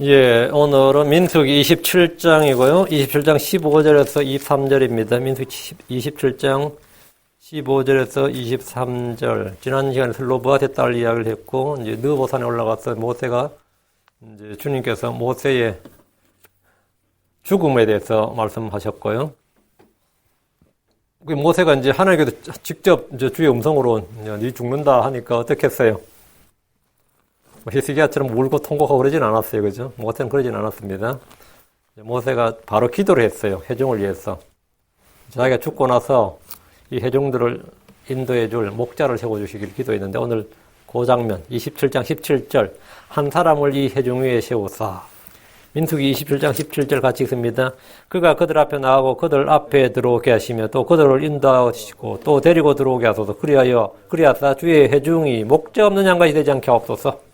예, 오늘은 민수기 27장이고요. 27장 15절에서 23절입니다. 민수기 27장 15절에서 23절. 지난 시간에 슬로브아드에 딸 이야기를 했고, 이제 느보산에 올라가서 모세가, 이제 주님께서 모세의 죽음에 대해서 말씀하셨고요. 모세가 이제 하나님께서 직접 주의 음성으로 네 죽는다 하니까 어떻게 했어요? 히스기야처럼 울고 통곡하고 그러진 않았어요. 그죠? 모세는 그러진 않았습니다. 모세가 바로 기도를 했어요. 회중을 위해서. 자기가 죽고 나서 이 회중들을 인도해 줄 목자를 세워주시길 기도했는데 오늘 그 장면 27장 17절 한 사람을 이 회중 위에 세우사. 민수기 27장 17절 같이 읽습니다. 그가 그들 앞에 나가고 그들 앞에 들어오게 하시며 또 그들을 인도하시고 또 데리고 들어오게 하소서. 그리하사 주의 회중이 목자 없는 양같이 되지 않게 하옵소서.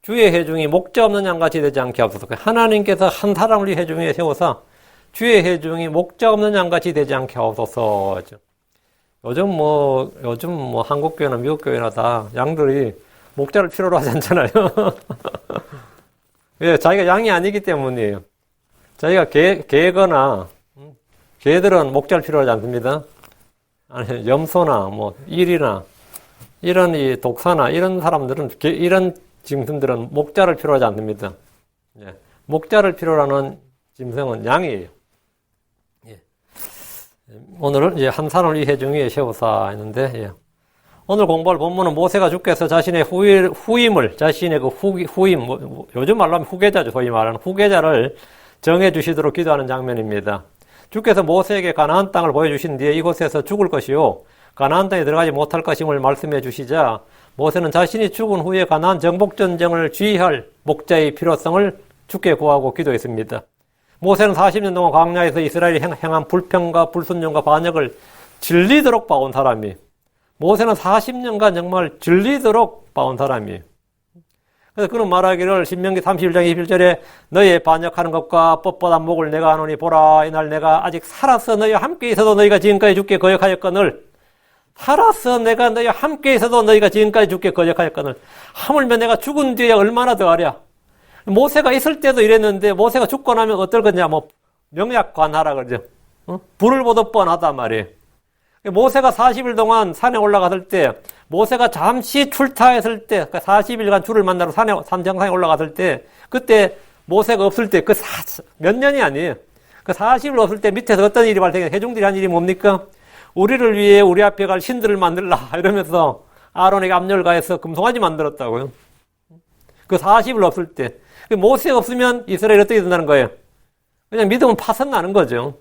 주의 회중이 목자 없는 양같이 되지 않게 하옵소서. 하나님께서 한 사람을 이 회중 위에 세워서 주의 회중이 목자 없는 양같이 되지 않게 하옵소서. 요즘 한국 교회나 미국 교회나 다 양들이 목자를 필요로 하지 않잖아요. 왜? 자기가 양이 아니기 때문이에요. 자기가 개거나 개들은 목자를 필요하지 않습니다. 아니 염소나 일이나 이런 이 독사나 이런 사람들은 이런 짐승들은 목자를 필요하지 않습니다. 예. 목자를 필요로 하는 짐승은 양이에요. 예. 오늘은 이제 한 사람을 이 회중 위에 세우사 했는데, 예. 오늘 공부할 본문은 모세가 주께서 자신의 후임을, 자신의 그 후임, 요즘 말로 하면 후계자죠. 소위 말하는 후계자를 정해주시도록 기도하는 장면입니다. 주께서 모세에게 가나안 땅을 보여주신 뒤에 이곳에서 죽을 것이요. 가나안 땅에 들어가지 못할 것임을 말씀해 주시자 모세는 자신이 죽은 후에 가나안 정복전쟁을 지휘할 목자의 필요성을 주께 구하고 기도했습니다. 모세는 40년 동안 광야에서 이스라엘이 행한 불평과 불순종과 반역을 질리도록 봐온 사람이, 모세는 40년간 정말 질리도록 봐온 사람이에요. 그래서 그는 말하기를 신명기 31장 21절에 너희의 반역하는 것과 법보다 목을 내가 하노니 보라 이날 내가 아직 살아서 너희와 함께 있어도 너희가 지금까지 죽게 거역하였거늘, 살아서 내가 너희와 함께 있어도 너희가 지금까지 죽게 거역하였거늘 하물며 내가 죽은 뒤에 얼마나 더 하랴. 모세가 있을 때도 이랬는데 모세가 죽고 나면 어떨 거냐, 명약관하라 그러죠. 불을 보듯 뻔하단 말이에요. 모세가 40일 동안 산에 올라갔을 때, 모세가 잠시 출타했을 때, 40일간 주를 만나러 산 정상에 올라갔을 때, 그때 모세가 없을 때, 몇 년이 아니에요. 40일 없을 때 밑에서 어떤 일이 발생해? 회중들이 한 일이 뭡니까? 우리를 위해 우리 앞에 갈 신들을 만들라 이러면서 아론에게 압력을 가해서 금송아지 만들었다고요. 40일 없을 때. 모세가 없으면 이스라엘이 어떻게 된다는 거예요? 그냥 믿음은 파선나는 거죠.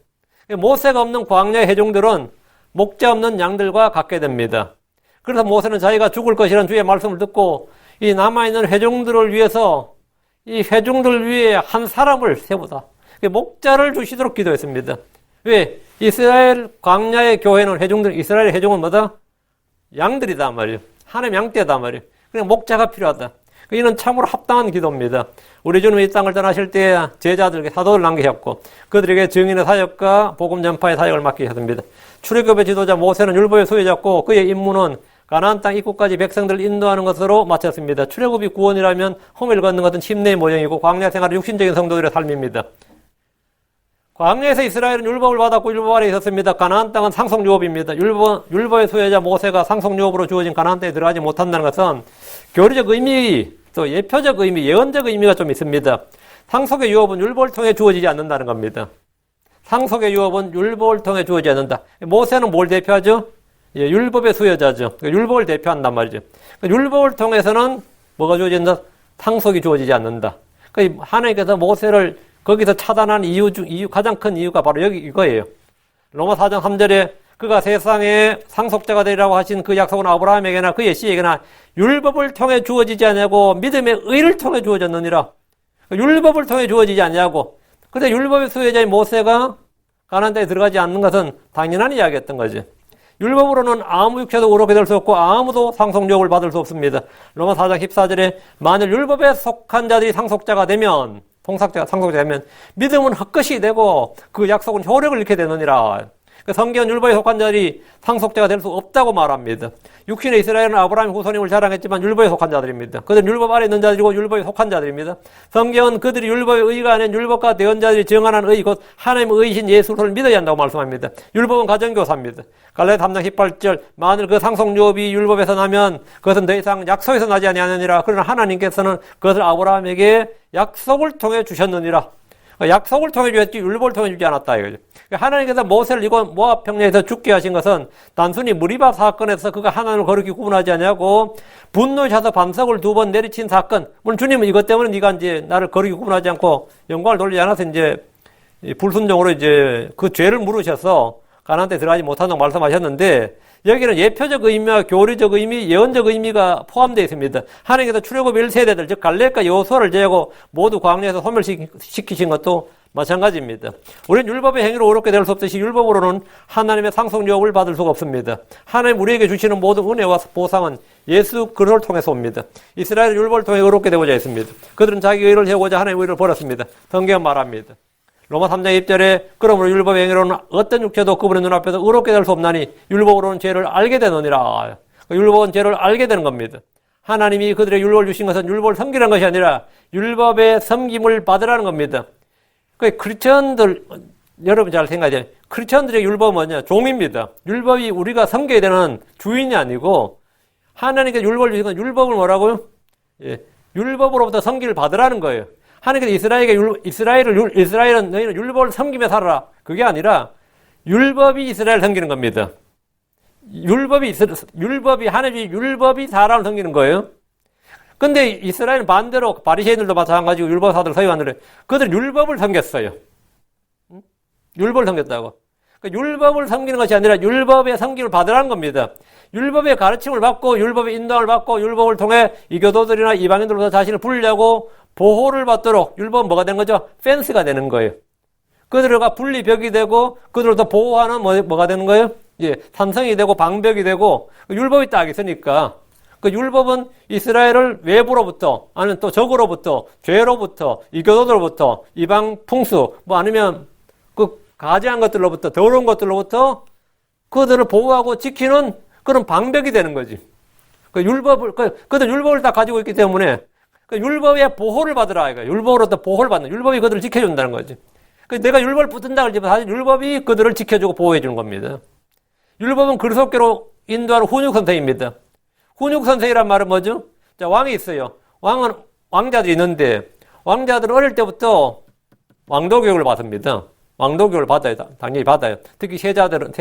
모세가 없는 광야의 회중들은 목자 없는 양들과 같게 됩니다. 그래서 모세는 자기가 죽을 것이라는 주의 말씀을 듣고 이 남아있는 회중들을 위해서 이 회중들 위에 한 사람을 세우다. 목자를 주시도록 기도했습니다. 왜? 이스라엘 광야의 교회는 회중들, 이스라엘 회중은 뭐다? 양들이다 말이에요. 하나님 양떼다 말이에요. 그냥 목자가 필요하다. 이는 참으로 합당한 기도입니다. 우리 주님이 이 땅을 떠나실 때 제자들에게 사도를 남기셨고 그들에게 증인의 사역과 복음 전파의 사역을 맡기셨습니다. 출애굽의 지도자 모세는 율법의 소유자였고 그의 임무는 가나안 땅 입구까지 백성들을 인도하는 것으로 마쳤습니다. 출애굽이 구원이라면 홍해를 걷는 것은 침례의 모형이고 광야 생활은 육신적인 성도들의 삶입니다. 광야에서 이스라엘은 율법을 받았고 율법 아래 있었습니다. 가나안 땅은 상속유업입니다. 율법의 소유자 모세가 상속유업으로 주어진 가나안 땅에 들어가지 못한다는 것은 교리적 의미, 또 예표적 의미, 예언적 의미가 좀 있습니다. 상속의 유업은 율법을 통해 주어지지 않는다는 겁니다. 상속의 유업은 율법을 통해 주어지지 않는다. 모세는 뭘 대표하죠? 예, 율법의 수여자죠. 율법을 대표한단 말이죠. 율법을 통해서는 뭐가 주어진다? 상속이 주어지지 않는다. 하나님께서 모세를 거기서 차단한 가장 큰 이유가 바로 이거예요. 로마 4장 3절에 그가 세상에 상속자가 되리라고 하신 그 약속은 아브라함에게나 그의 씨에게나 율법을 통해 주어지지 않냐고 믿음의 의를 통해 주어졌느니라. 율법을 통해 주어지지 않냐고. 근데 율법의 수혜자인 모세가 가나안 땅에 들어가지 않는 것은 당연한 이야기였던 거지. 율법으로는 아무 육체도 의롭게 될 수 없고 아무도 상속유업을 받을 수 없습니다. 로마 4장 14절에 만일 율법에 속한 자들이 상속자가 되면 믿음은 헛것이 되고 그 약속은 효력을 잃게 되느니라. 그 성경은 율법에 속한 자들이 상속자가 될 수 없다고 말합니다. 육신의 이스라엘은 아브라함의 후손임을 자랑했지만 율법에 속한 자들입니다. 그들은 율법 아래 있는 자들이고 율법에 속한 자들입니다. 성경은 그들이 율법의 의가 아닌 율법과 대언자들이 정한한 의, 곧 하나님의 의이신 예수를 믿어야 한다고 말씀합니다. 율법은 가정교사입니다. 갈라디아 3장 18절, 만일 그 상속유업이 율법에서 나면 그것은 더 이상 약속에서 나지 아니하느니라. 그러나 하나님께서는 그것을 아브라함에게 약속을 통해 주셨느니라. 약속을 통해 주셨지 율법을 통해 주지 않았다 이거죠. 하나님께서 모세를 이곳 모압 평야에서 죽게 하신 것은 단순히 무리밥 사건에서 그가 하나님을 거룩히 구분하지 않냐고 분노하셔서 반석을 2번 내리친 사건. 물론 주님은 이것 때문에 네가 이제 나를 거룩히 구분하지 않고 영광을 돌리지 않아서 이제 불순종으로 이제 그 죄를 물으셔서 가나안 때 들어가지 못한다고 말씀하셨는데, 여기는 예표적 의미와 교리적 의미, 예언적 의미가 포함되어 있습니다. 하나님께서 출애굽 1세대들, 즉 갈렙과 여호수아를 제하고 모두 광야에서 소멸시키신 것도 마찬가지입니다. 우리는 율법의 행위로 어렵게 될 수 없듯이 율법으로는 하나님의 상속유업을 받을 수가 없습니다. 하나님 우리에게 주시는 모든 은혜와 보상은 예수 그리스도를 통해서 옵니다. 이스라엘은 율법을 통해 어렵게 되고자 했습니다. 그들은 자기 의를 세우고자 하나님의 의를 버렸습니다. 성경은 말합니다. 로마 3장 1절에 그러므로 율법의 행위로는 어떤 육체도 그분의 눈앞에서 의롭게 될 수 없나니 율법으로는 죄를 알게 되느니라. 율법은 죄를 알게 되는 겁니다. 하나님이 그들의 율법을 주신 것은 율법을 섬기라는 것이 아니라 율법의 섬김을 받으라는 겁니다. 그 크리스천들, 여러분 잘 생각해야 돼요. 크리스천들의 율법은 뭐냐? 종입니다. 율법이 우리가 섬겨야 되는 주인이 아니고 하나님께서 율법을 주신 건 율법을 뭐라고요? 율법으로부터 섬기를 받으라는 거예요. 하나님께서 이스라엘은 너희는 율법을 섬기며 살아라. 그게 아니라 율법이 이스라엘을 섬기는 겁니다. 율법이 사람을 섬기는 거예요. 근데 이스라엘은 반대로 바리새인들도 마찬가지고 율법사들 서기관들은 그들 율법을 섬겼어요. 율법을 섬겼다고. 그러니까 율법을 섬기는 것이 아니라 율법의 섬김을 받으라는 겁니다. 율법의 가르침을 받고 율법의 인도를 받고 율법을 통해 이교도들이나 이방인들로부터 자신을 불리하고 보호를 받도록 율법은 뭐가 되는 거죠? 펜스가 되는 거예요. 그들과 분리벽이 되고 그들로부터 보호하는 뭐가 되는 거예요? 산성이 되고 방벽이 되고 율법이 딱 있으니까 그 율법은 이스라엘을 외부로부터 아니면 또 적으로부터 죄로부터 이교도들로부터 이방 풍수 아니면 그 가지한 것들로부터 더러운 것들로부터 그들을 보호하고 지키는 그런 방벽이 되는 거지. 그들 율법을 다 가지고 있기 때문에 율법의 보호를 받으라. 율법으로부터 보호를 받는, 율법이 그들을 지켜준다는 거지. 내가 율법을 붙든다 그러지만 사실 율법이 그들을 지켜주고 보호해주는 겁니다. 율법은 그리스도께로 인도하는 훈육선생입니다. 훈육선생이란 말은 뭐죠? 자, 왕이 있어요. 왕은 왕자들이 있는데 왕자들은 어릴 때부터 왕도 교육을 받습니다. 왕도 교육을 받아요. 당연히 받아요. 특히 세자나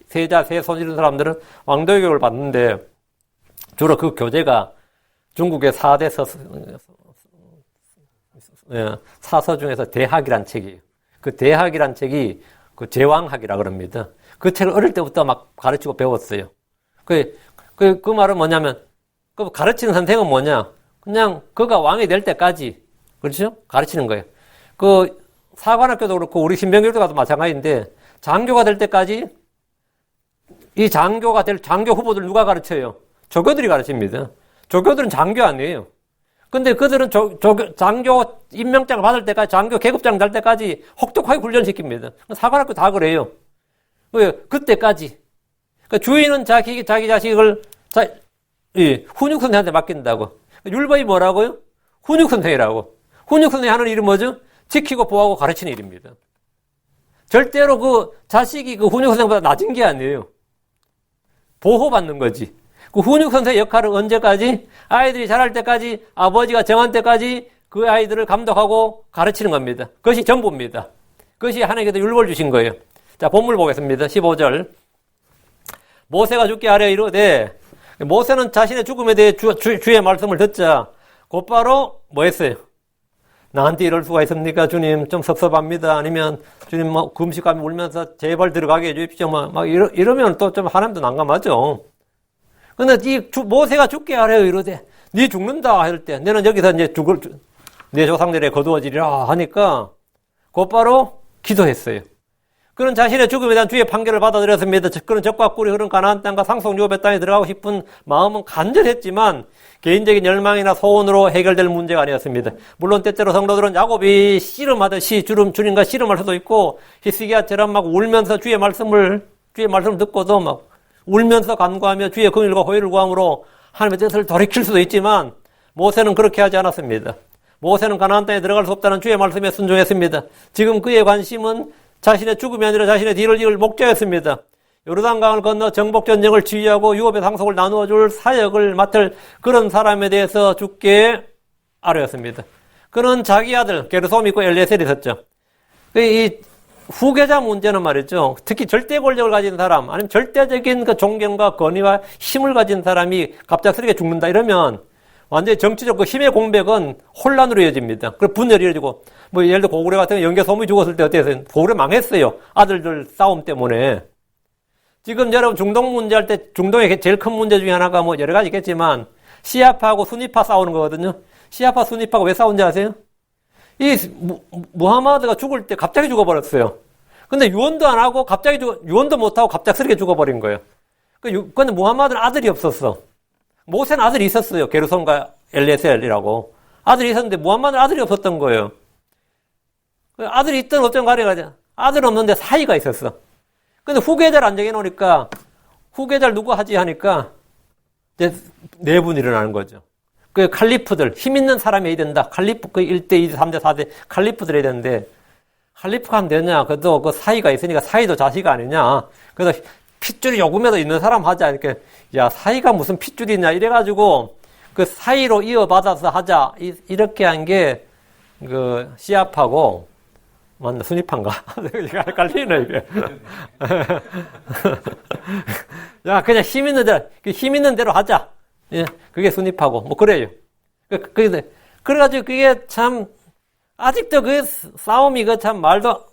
세자, 세손 이런 사람들은 왕도 교육을 받는데 주로 그 교재가 중국의 4대 사서 중에서 대학이란 책이에요. 그 대학이란 책이 그 제왕학이라 그럽니다. 그 책을 어릴 때부터 막 가르치고 배웠어요. 그 말은 뭐냐면, 그 가르치는 선생은 뭐냐? 그냥 그가 왕이 될 때까지, 그렇죠? 가르치는 거예요. 그 사관학교도 그렇고 우리 신병교육도 가도 마찬가지인데, 장교가 될 때까지 이 장교 후보들 누가 가르쳐요? 조교들이 가르칩니다. 조교들은 장교 아니에요. 근데 그들은 장교 임명장을 받을 때까지, 장교 계급장 달 때까지 혹독하게 훈련시킵니다. 사관학교 다 그래요. 왜? 그때까지. 그러니까 주인은 자기 자식을 훈육선생한테 맡긴다고. 율법이 뭐라고요? 훈육선생이라고. 훈육선생이 하는 일은 뭐죠? 지키고 보호하고 가르치는 일입니다. 절대로 그 자식이 그 훈육선생보다 낮은 게 아니에요. 보호받는 거지. 그 훈육선생의 역할은 언제까지? 아이들이 자랄 때까지, 아버지가 정한 때까지 그 아이들을 감독하고 가르치는 겁니다. 그것이 전부입니다. 그것이 하나님께서 율법을 주신 거예요. 자, 본문 보겠습니다. 15절. 모세가 죽게 하려 이르되, 모세는 자신의 죽음에 대해 주의 말씀을 듣자 곧바로 뭐 했어요? 나한테 이럴 수가 있습니까? 주님 좀 섭섭합니다. 아니면 주님 뭐 금식하며 울면서 제발 들어가게 해주십시오. 막 이러면 또 좀 하나님도 난감하죠. 근데 모세가 죽게 하려 이러되 네 죽는다 할 때 너는 여기서 이제 내 조상들의 거두어지리라 하니까 곧바로 기도했어요. 그는 자신의 죽음에 대한 주의 판결을 받아들였습니다. 그는 적과 꿀이 흐른 가나안 땅과 상속 유업의 땅에 들어가고 싶은 마음은 간절했지만 개인적인 열망이나 소원으로 해결될 문제가 아니었습니다. 물론 때때로 성도들은 야곱이 씨름하듯이 주님과 씨름할 수도 있고 히스기야처럼 막 울면서 주의 말씀을 듣고도 막 울면서 간구하며 주의 긍휼과 호의를 구함으로 하나님의 뜻을 돌이킬 수도 있지만 모세는 그렇게 하지 않았습니다. 모세는 가나안 땅에 들어갈 수 없다는 주의 말씀에 순종했습니다. 지금 그의 관심은 자신의 죽음이 아니라 자신의 뒤를 이을 목자였습니다. 요르단강을 건너 정복전쟁을 지휘하고 유업의 상속을 나누어 줄 사역을 맡을 그런 사람에 대해서 주께 아뢰었습니다. 그는 자기 아들 게르솜이 있고 엘리에셀이 있었죠. 이 후계자 문제는 말이죠. 특히 절대 권력을 가진 사람, 아니면 절대적인 그 존경과 권위와 힘을 가진 사람이 갑작스럽게 죽는다 이러면 완전히 정치적 그 힘의 공백은 혼란으로 이어집니다. 그리고 분열이 이어지고, 뭐 예를 들어 고구려 같은 연개소문이 죽었을 때 어땠어요? 고구려 망했어요. 아들들 싸움 때문에. 지금 여러분 중동 문제 할 때 중동의 제일 큰 문제 중에 하나가 뭐 여러 가지 있겠지만 시아파하고 수니파 싸우는 거거든요. 시아파 수니파가 왜 싸운지 아세요? 이 무하마드가 죽을 때 갑자기 죽어버렸어요. 근데 유언도 안 하고 갑자기 유언도 못 하고 갑작스럽게 죽어버린 거예요. 근데 무하마드는 아들이 없었어. 모세는 아들이 있었어요. 게르솜과 엘리에셀이라고 아들이 있었는데 무하마드는 아들이 없었던 거예요. 아들이 있든 어떤 간에 아들 없는데 사이가 있었어. 근데 후계자를 안 정해놓으니까 후계자를 누구 하지 하니까 이제 내분이 일어나는 거죠. 그 칼리프들, 힘 있는 사람이 해야 된다. 칼리프, 그 1대, 2대, 3대, 4대 칼리프들 해야 되는데 칼리프가 하면 되냐? 그래도 그 사이가 있으니까 사이도 자식 아니냐? 그래서 핏줄이 요금에도 있는 사람 하자. 이렇게, 야, 사이가 무슨 핏줄이 있냐? 이래가지고 그 사이로 이어받아서 하자. 이렇게 한 게 그 시압하고 맞나? 순위판가? 헷갈리네, 이게. 야, 그냥 힘 있는 대로 하자. 예, 그게 순위파고, 뭐, 그래요. 그래가지고 그게 참, 아직도 그 싸움이 그 참 말도,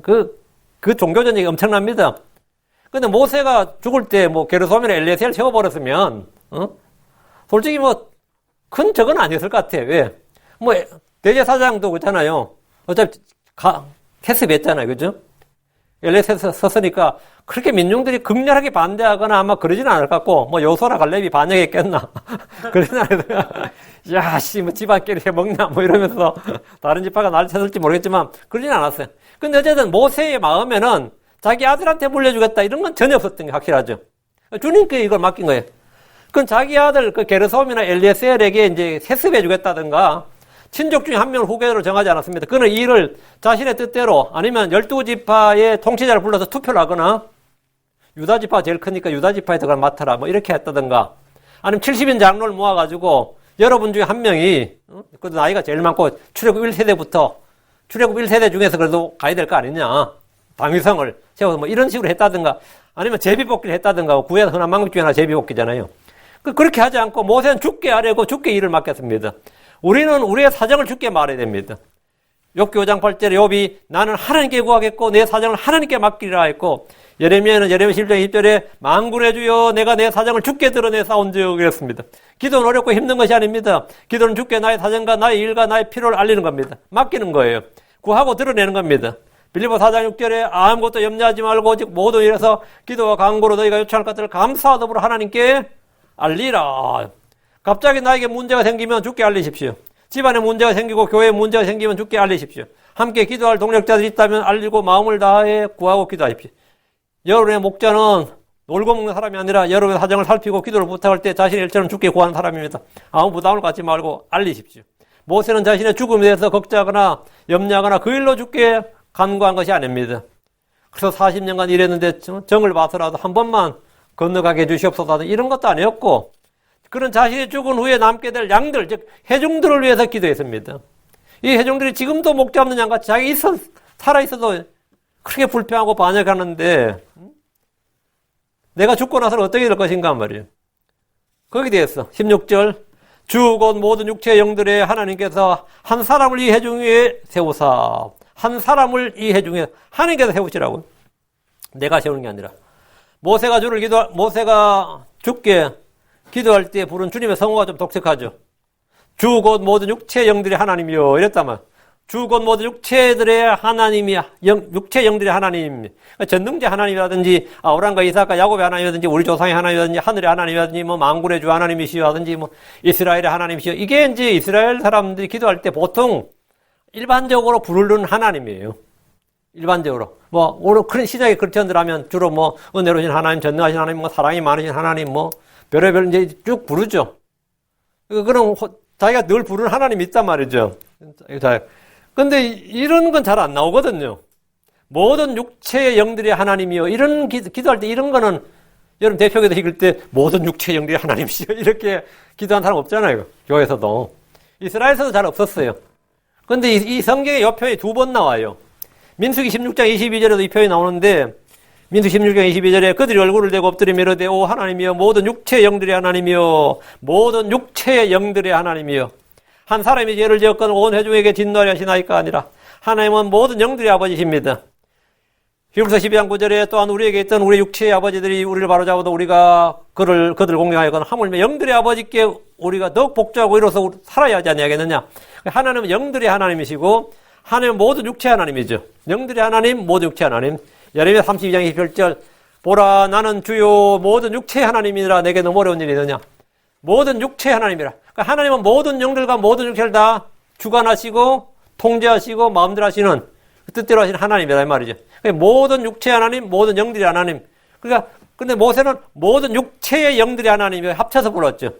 그 종교전쟁이 엄청납니다. 근데 모세가 죽을 때 뭐, 게르솜이나 엘리에셀을 세워버렸으면, 솔직히 뭐, 큰 적은 아니었을 것 같아요. 왜? 뭐, 대제사장도 그렇잖아요. 어차피, 캐습했잖아요. 그죠? 엘리에셀 섰으니까 그렇게 민중들이 극렬하게 반대하거나 아마 그러지는 않을 것 같고, 뭐 요소나 갈렙이 반역했겠나. 그러지는 않을 것 같고, 야, 씨, 뭐 집안끼리 해먹냐, 뭐 이러면서 다른 집화가 날 찾을지 모르겠지만, 그러지는 않았어요. 근데 어쨌든 모세의 마음에는 자기 아들한테 물려주겠다, 이런 건 전혀 없었던 게 확실하죠. 주님께 이걸 맡긴 거예요. 그건 자기 아들, 그 게르솜이나 엘리에셀에게 이제 세습해주겠다든가, 친족 중에 한 명을 후계자로 정하지 않았습니다. 그는 이 일을 자신의 뜻대로 아니면 12지파의 통치자를 불러서 투표를 하거나 유다지파가 제일 크니까 유다지파에 들어가 맡아라 뭐 이렇게 했다든가 아니면 70인 장로를 모아가지고 여러분 중에 한 명이 그래도 나이가 제일 많고 출애굽 1세대부터 출애굽 1세대 중에서 그래도 가야 될 거 아니냐 당위성을 세워서 뭐 이런 식으로 했다든가 아니면 제비뽑기를 했다든가 구약 흔한 방법 중에 하나 제비뽑기잖아요. 그렇게 하지 않고 모세는 주께 아뢰고 주께 일을 맡겼습니다. 우리는 우리의 사정을 주께 말해야 됩니다. 욥기 5장 8절에 욥이 나는 하나님께 구하겠고 내 사정을 하나님께 맡기리라 했고 예레미야는 예레미야 10장 20절에 만군의 주여 내가 내 사정을 주께 드러내 싸운즉 이랬습니다. 기도는 어렵고 힘든 것이 아닙니다. 기도는 주께 나의 사정과 나의 일과 나의 필요를 알리는 겁니다. 맡기는 거예요. 구하고 드러내는 겁니다. 빌립보 4장 6절에 아무것도 염려하지 말고 오직 모든 일에서 기도와 간구로 너희가 요청할 것들을 감사하더불어 하나님께 알리라. 갑자기 나에게 문제가 생기면 주께 알리십시오. 집안에 문제가 생기고 교회에 문제가 생기면 주께 알리십시오. 함께 기도할 동력자들이 있다면 알리고 마음을 다해 구하고 기도하십시오. 여러분의 목자는 놀고 먹는 사람이 아니라 여러분의 사정을 살피고 기도를 부탁할 때 자신의 일처럼 주께 구하는 사람입니다. 아무 부담을 갖지 말고 알리십시오. 모세는 자신의 죽음에 대해서 걱정하거나 염려하거나 그 일로 주께 간구한 것이 아닙니다. 그래서 40년간 일했는데 정을 봐서라도 한 번만 건너가게 해주시옵소서 이런 것도 아니었고 그런 자신이 죽은 후에 남게 될 양들, 즉 회중들을 위해서 기도했습니다. 이 회중들이 지금도 목자 없는 양같이 자기 살아있어도 크게 불평하고 반역하는데 내가 죽고 나서는 어떻게 될 것인가 말이에요. 거기에 대해서 16절 주 곧 모든 육체의 영들의 하나님께서 한 사람을 이 회중 위에 세우사 한 사람을 이 회중에 하나님께서 세우시라고 내가 세우는 게 아니라 모세가 죽게 기도할 때 부른 주님의 성호가 좀 독특하죠. 주 곧 모든 육체의 영들이 하나님이요 이랬다만 주곧 모든 육체들의 하나님이, 육체 영들의 하나님, 전능제 하나님이라든지, 아브라함과 이삭과 야곱의 하나님이라든지, 우리 조상의 하나님이라든지, 하늘의 하나님이라든지, 뭐, 만군의 주 하나님이시라든지, 뭐, 이스라엘의 하나님이시여. 이게 이제 이스라엘 사람들이 기도할 때 보통 일반적으로 부르는 하나님이에요. 일반적으로. 뭐, 그런 시작에 그리스도인들 하면 주로 뭐, 은혜로우신 하나님, 전능하신 하나님, 뭐, 사랑이 많으신 하나님, 뭐, 별의별 이제 쭉 부르죠. 그럼 자기가 늘 부르는 하나님이 있단 말이죠. 근데 이런 건 잘 안 나오거든요. 모든 육체의 영들의 하나님이요. 이런 기도할 때 이런 거는 여러분 대표기도 읽을 때 모든 육체의 영들의 하나님이시여. 이렇게 기도한 사람 없잖아요. 교회에서도. 이스라엘에서도 잘 없었어요. 근데 이 성경에 이 표현이 2번 나와요. 민수기 16장 22절에도 이 표현이 나오는데 민수기 16장 22절에 그들이 얼굴을 대고 엎드리며 이르되 오 하나님이여 모든 육체의 영들의 하나님이여 모든 육체의 영들의 하나님이여 한 사람이 죄를 지었거든 온 회중에게 진노하려 하시나이까 아니라 하나님은 모든 영들의 아버지십니다. 히브리서 12장 9절에 또한 우리에게 있던 우리 육체의 아버지들이 우리를 바로잡아도 우리가 그들 공경하여거나 하물며 영들의 아버지께 우리가 더욱 복종하고 이로써 살아야 하지 아니하겠느냐. 하나님은 영들의 하나님이시고 하나님은 모든 육체의 하나님이죠. 영들의 하나님, 모든 육체의 하나님. 예레미야 32장 28절 보라 나는 주요 모든 육체의 하나님이라 내게 너무 어려운 일이 있느냐. 모든 육체의 하나님이라. 그러니까 하나님은 모든 영들과 모든 육체를 다 주관하시고 통제하시고 마음대로 하시는 뜻대로 하시는 하나님이라 이 말이죠. 그러니까 모든 육체의 하나님, 모든 영들의 하나님. 그러니까 근데 모세는 모든 육체의 영들의 하나님이 합쳐서 불렀죠.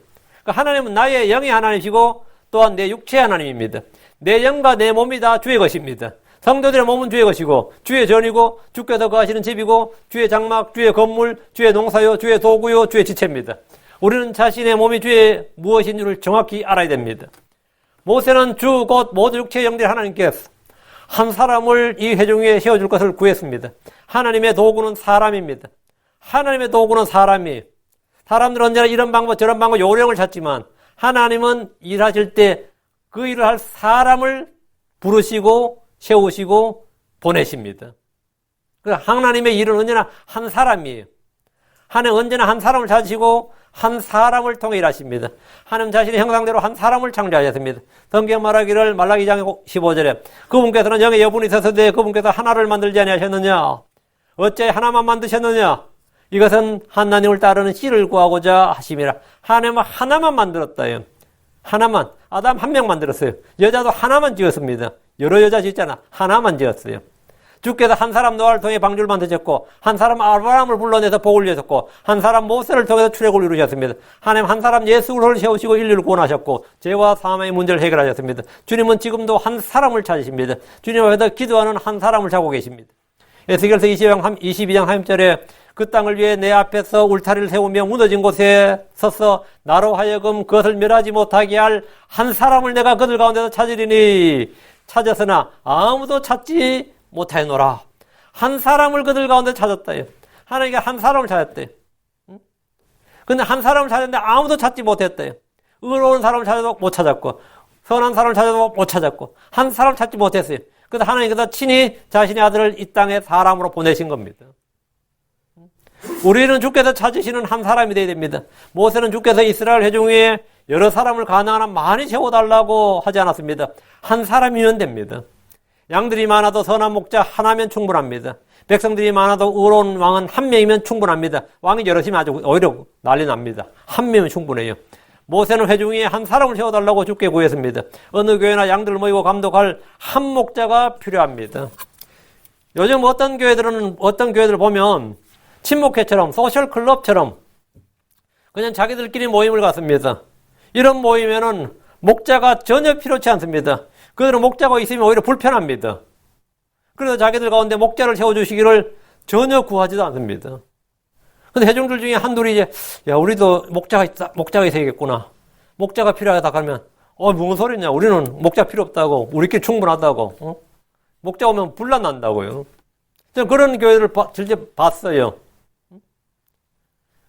그러니까 하나님은 나의 영의 하나님이시고 또한 내 육체의 하나님입니다. 내 영과 내 몸이 다 주의 것입니다. 성도들의 몸은 주의 것이고 주의 전이고 주께서 거하시는 집이고 주의 장막, 주의 건물, 주의 농사요, 주의 도구요, 주의 지체입니다. 우리는 자신의 몸이 주의 무엇인 줄을 정확히 알아야 됩니다. 모세는 주 곧 모든 육체의 영들의 하나님께서 한 사람을 이 회중 위에 세워줄 것을 구했습니다. 하나님의 도구는 사람입니다. 하나님의 도구는 사람이에요. 사람들은 언제나 이런 방법 저런 방법 요령을 찾지만 하나님은 일하실 때 그 일을 할 사람을 부르시고 세우시고 보내십니다. 그러니까 하나님의 일은 언제나 한 사람이에요. 하나님 언제나 한 사람을 찾으시고 한 사람을 통해 일하십니다. 하나님 자신의 형상대로 한 사람을 창조하셨습니다. 성경 말하기를 말라기 장 15절에 그분께서는 영의 여분이 있었으되 그분께서 하나를 만들지 아니하셨느냐. 어째 하나만 만드셨느냐. 이것은 하나님을 따르는 씨를 구하고자 하심이라. 하나님은 하나만 만들었다요. 하나만. 아담 한 명 만들었어요. 여자도 하나만 지었습니다. 여러 여자 짓잖아. 하나만 지었어요. 주께서 한 사람 노아를 통해 방주를 만드셨고 한 사람 아브라함을 불러내서 복을 주셨고 한 사람 모세를 통해서 출애굽을 이루셨습니다. 하나님 한 사람 예수를 세우시고 인류를 구원하셨고 죄와 사망의 문제를 해결하셨습니다. 주님은 지금도 한 사람을 찾으십니다. 주님 앞에서 기도하는 한 사람을 찾고 계십니다. 에스겔서 22장 3절에 그 땅을 위해 내 앞에서 울타리를 세우며 무너진 곳에 서서 나로 하여금 그것을 멸하지 못하게 할 한 사람을 내가 그들 가운데서 찾으리니 찾았으나 아무도 찾지 못하였노라. 한 사람을 그들 가운데 찾았다요. 하나님께 한 사람을 찾았대요. 근데 한 사람을 찾았는데 아무도 찾지 못했대요. 의로운 사람을 찾아도 못 찾았고 선한 사람을 찾아도 못 찾았고 한 사람을 찾지 못했어요. 그래서 하나님께서 친히 자신의 아들을 이 땅에 사람으로 보내신 겁니다. 우리는 주께서 찾으시는 한 사람이 되어야 됩니다. 모세는 주께서 이스라엘 회중 위에 여러 사람을 가능한 한 많이 세워달라고 하지 않았습니다. 한 사람이면 됩니다. 양들이 많아도 선한 목자 하나면 충분합니다. 백성들이 많아도 의로운 왕은 한 명이면 충분합니다. 왕이 여럿이면 아주 오히려 난리 납니다. 한 명이면 충분해요. 모세는 회중 위에 한 사람을 세워달라고 주께 구했습니다. 어느 교회나 양들을 모이고 감독할 한 목자가 필요합니다. 요즘 어떤 교회들 보면 친목회처럼 소셜클럽처럼 그냥 자기들끼리 모임을 갖습니다. 이런 모임에는 목자가 전혀 필요치 않습니다. 그들은 목자가 있으면 오히려 불편합니다. 그래서 자기들 가운데 목자를 세워주시기를 전혀 구하지도 않습니다. 근데 회중들 중에 한둘이 이제 야 우리도 목자가 있어야겠구나. 목자가 필요하다 그러면 무슨 소리냐. 우리는 목자 필요 없다고. 우리끼리 충분하다고. 목자 오면 분란 난다고요. 저는 그런 교회를 직접 봤어요.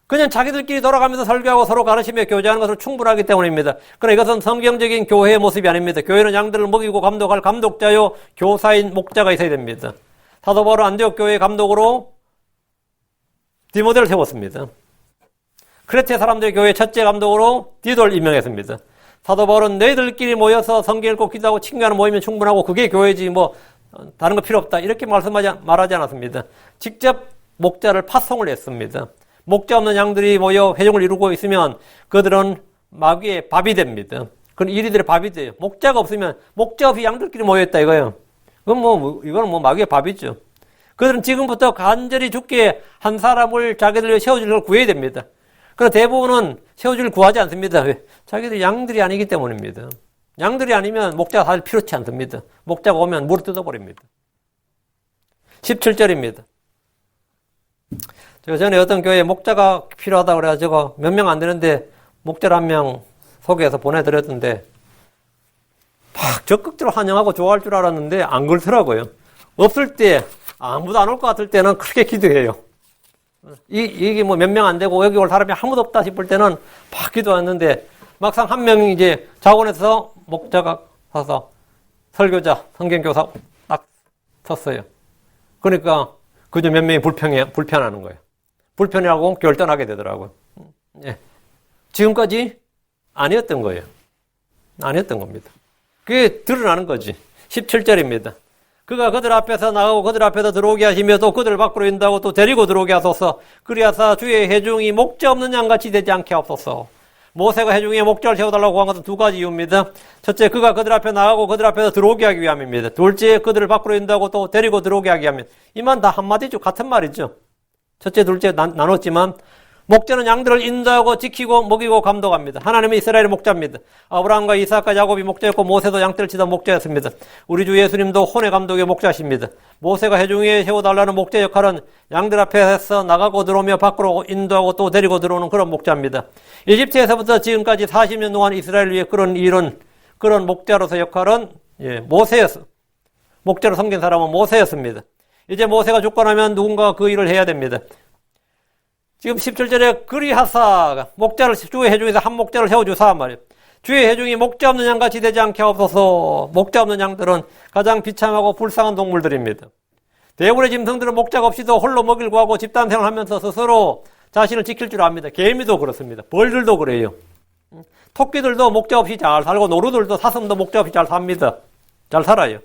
그냥 자기들끼리 돌아가면서 설교하고 서로 가르치며 교제하는 것으로 충분하기 때문입니다. 그러나 이것은 성경적인 교회의 모습이 아닙니다. 교회는 양들을 먹이고 감독할 감독자요 교사인 목자가 있어야 됩니다. 사도 바울은 안디옥 교회의 감독으로 디모데를 세웠습니다. 크레테 사람들의 교회 첫째 감독으로 디도를 임명했습니다. 사도 바울은 너희들끼리 모여서 성경 읽고 기도하고 친구하는 모이면 충분하고 그게 교회지 뭐 다른 거 필요 없다 이렇게 말하지 않았습니다. 직접 목자를 파송을 했습니다. 목자 없는 양들이 모여 회중을 이루고 있으면 그들은 마귀의 밥이 됩니다. 그건 이리들의 밥이 돼요. 목자가 없으면 목자 없이 양들끼리 모여있다 이거예요. 이건 뭐 마귀의 밥이죠. 그들은 지금부터 간절히 주께 한 사람을 자기들 위해 세워줄 걸 구해야 됩니다. 그러나 대부분은 세워줄 구하지 않습니다. 왜? 자기들 양들이 아니기 때문입니다. 양들이 아니면 목자가 사실 필요치 않습니다. 목자가 오면 물을 뜯어버립니다. 17절입니다. 제가 전에 어떤 교회에 목자가 필요하다고 그래가지고 몇 명 안 되는데 목자를 한 명 소개해서 보내드렸던데 막 적극적으로 환영하고 좋아할 줄 알았는데 안 그렇더라고요. 없을 때 아무도 안 올 것 같을 때는 크게 기도해요. 이게 뭐 몇 명 안 되고 여기 올 사람이 아무도 없다 싶을 때는 막 기도했는데 막상 한 명이 이제 자원에서 목자가 가서 설교자, 성경교사 딱 섰어요. 그러니까 그저 몇 명이 불편하는 거예요. 불편해하고 결단하게 되더라고요. 예. 지금까지 아니었던 거예요. 아니었던 겁니다. 그게 드러나는 거지. 17절입니다. 그가 그들 앞에서 나가고 그들 앞에서 들어오게 하시며 또 그들 밖으로 인도하고 또 데리고 들어오게 하소서. 그리하사 주의 회중이 목자 없는 양같이 되지 않게 하옵소서. 모세가 회중에 목자를 세워달라고 한 것은 두 가지 이유입니다. 첫째, 그가 그들 앞에 나가고 그들 앞에서 들어오게 하기 위함입니다. 둘째, 그들을 밖으로 인도하고 또 데리고 들어오게 하기 위함입니다. 이 말 다 한마디죠. 같은 말이죠. 첫째, 둘째 나눴지만 목자는 양들을 인도하고 지키고 먹이고 감독합니다. 하나님은 이스라엘의 목자입니다. 아브라함과 이삭과 야곱이 목자였고 모세도 양떼를 치던 목자였습니다. 우리 주 예수님도 혼의 감독의 목자십니다. 모세가 회중에 세워달라는 목자 역할은 양들 앞에서 나가고 들어오며 밖으로 인도하고 또 데리고 들어오는 그런 목자입니다. 이집트에서부터 지금까지 40년 동안 이스라엘을 위해 그런 목자로서 역할은 모세였어. 목자로 섬긴 사람은 모세였습니다. 이제 모세가 죽고 나면 누군가 그 일을 해야 됩니다. 지금 17절에 그리하사 목자를 주의 회중에서 한 목자를 세워주사 말이에요. 주의 회중이 목자 없는 양같이 되지 않게 하옵소서. 목자 없는 양들은 가장 비참하고 불쌍한 동물들입니다. 대부분의 짐승들은 목자가 없이도 홀로 먹이를 구하고 집단 생활하면서 스스로 자신을 지킬 줄 압니다. 개미도 그렇습니다. 벌들도 그래요. 토끼들도 목자 없이 잘 살고 노루들도 사슴도 목자 없이 잘 삽니다. 잘 살아요.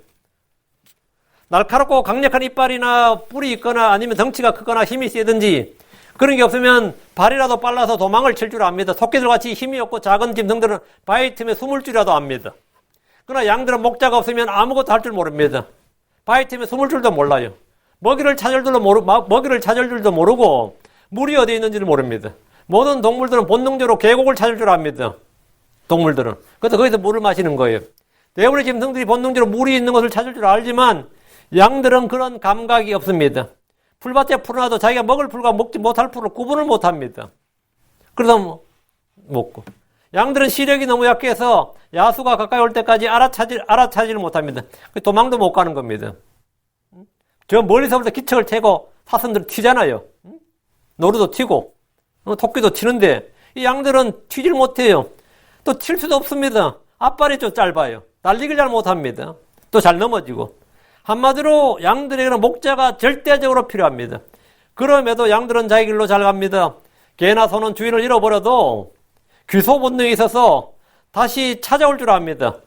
날카롭고 강력한 이빨이나 뿔이 있거나 아니면 덩치가 크거나 힘이 세든지 그런 게 없으면 발이라도 빨라서 도망을 칠 줄 압니다. 토끼들같이 힘이 없고 작은 짐승들은 바위 틈에 숨을 줄이라도 압니다. 그러나 양들은 목자가 없으면 아무것도 할 줄 모릅니다. 바위 틈에 숨을 줄도 몰라요. 먹이를 찾을 줄도 모르고 물이 어디 있는지를 모릅니다. 모든 동물들은 본능적으로 계곡을 찾을 줄 압니다. 동물들은. 그래서 거기서 물을 마시는 거예요. 대부분의 짐승들이 본능적으로 물이 있는 것을 찾을 줄 알지만 양들은 그런 감각이 없습니다. 풀밭에 풀어놔도 자기가 먹을 풀과 먹지 못할 풀을 구분을 못합니다. 그러다 먹고. 양들은 시력이 너무 약해서 야수가 가까이 올 때까지 알아차지를 못합니다. 도망도 못 가는 겁니다. 저 멀리서부터 기척을 채고 사슴들은 튀잖아요. 노루도 튀고 토끼도 튀는데 이 양들은 튀질 못해요. 또 튈 수도 없습니다. 앞발이 좀 짧아요. 달리기를 잘 못합니다. 또 잘 넘어지고. 한마디로 양들에게는 목자가 절대적으로 필요합니다. 그럼에도 양들은 자기 길로 잘 갑니다. 개나 소는 주인을 잃어버려도 귀소 본능이 있어서 다시 찾아올 줄 압니다.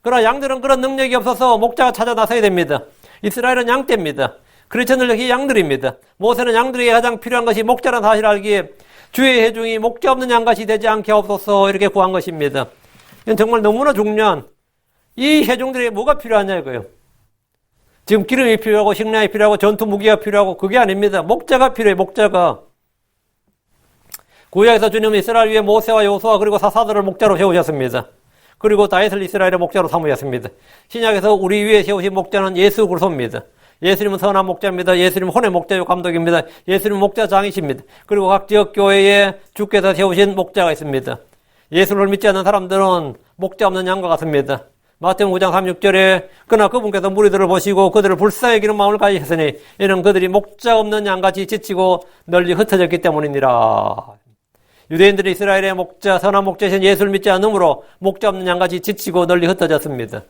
그러나 양들은 그런 능력이 없어서 목자가 찾아 나서야 됩니다. 이스라엘은 양떼입니다. 크리스천들 역시 양들입니다. 모세는 양들에게 가장 필요한 것이 목자라는 사실을 알기에 주의 회중이 목자 없는 양같이 되지 않게 하옵소서 이렇게 구한 것입니다. 이건 정말 너무나 중요한 이 회중들에게 뭐가 필요하냐 이거예요. 지금 기름이 필요하고 식량이 필요하고 전투 무기가 필요하고 그게 아닙니다. 목자가 필요해요. 목자가. 구약에서 주님은 이스라엘 위에 모세와 여호수아 그리고 사사들을 목자로 세우셨습니다. 그리고 다윗을 이스라엘의 목자로 삼으셨습니다. 신약에서 우리 위에 세우신 목자는 예수 그리스도입니다. 예수님은 선한 목자입니다. 예수님은 혼의 목자요 감독입니다. 예수님은 목자장이십니다. 그리고 각 지역 교회에 주께서 세우신 목자가 있습니다. 예수를 믿지 않는 사람들은 목자 없는 양과 같습니다. 마태복음 9장 36절에 그러나 그분께서 무리들을 보시고 그들을 불쌍히 여기는 마음을 가지셨으니 이는 그들이 목자 없는 양같이 지치고 널리 흩어졌기 때문이니라. 유대인들이 이스라엘의 목자, 선한 목자이신 예수를 믿지 않으므로 목자 없는 양같이 지치고 널리 흩어졌습니다.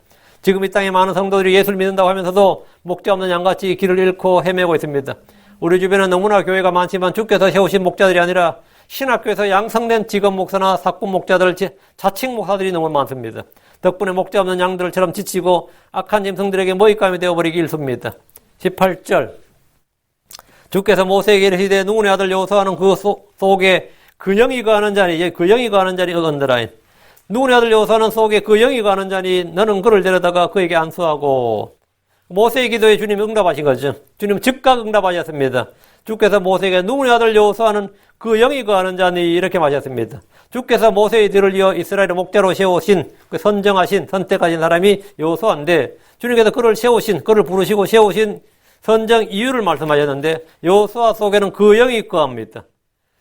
지금 이 땅에 많은 성도들이 예수를 믿는다고 하면서도 목자 없는 양같이 길을 잃고 헤매고 있습니다. 우리 주변에 너무나 교회가 많지만 주께서 세우신 목자들이 아니라 신학교에서 양성된 직업 목사나 사꾼 목자들, 자칭 목사들이 너무 많습니다. 덕분에 목자 없는 양들처럼 지치고 악한 짐승들에게 먹잇감이 되어버리기 일쑤입니다. 18절 주께서 모세에게 이르시되 눈의 아들 여호수아는 그 속에 그 영이 거하는 자니, 그 영이 거하는 자니 언더라인. 눈의 아들 여호수아는 속에 그 영이 거하는 자니 너는 그를 데려다가 그에게 안수하고. 모세의 기도에 주님이 응답하신 거죠. 주님 즉각 응답하셨습니다. 주께서 모세에게 눈의 아들 여호수아는 그 영이 거하는 자니 이렇게 말하셨습니다. 주께서 모세의 뒤를 이어 이스라엘의 목자로 세우신 그 선정하신 선택하신 사람이 여호수아인데 주님께서 그를 세우신, 그를 부르시고 세우신 선정 이유를 말씀하셨는데 여호수아 속에는 그 영이 거합니다.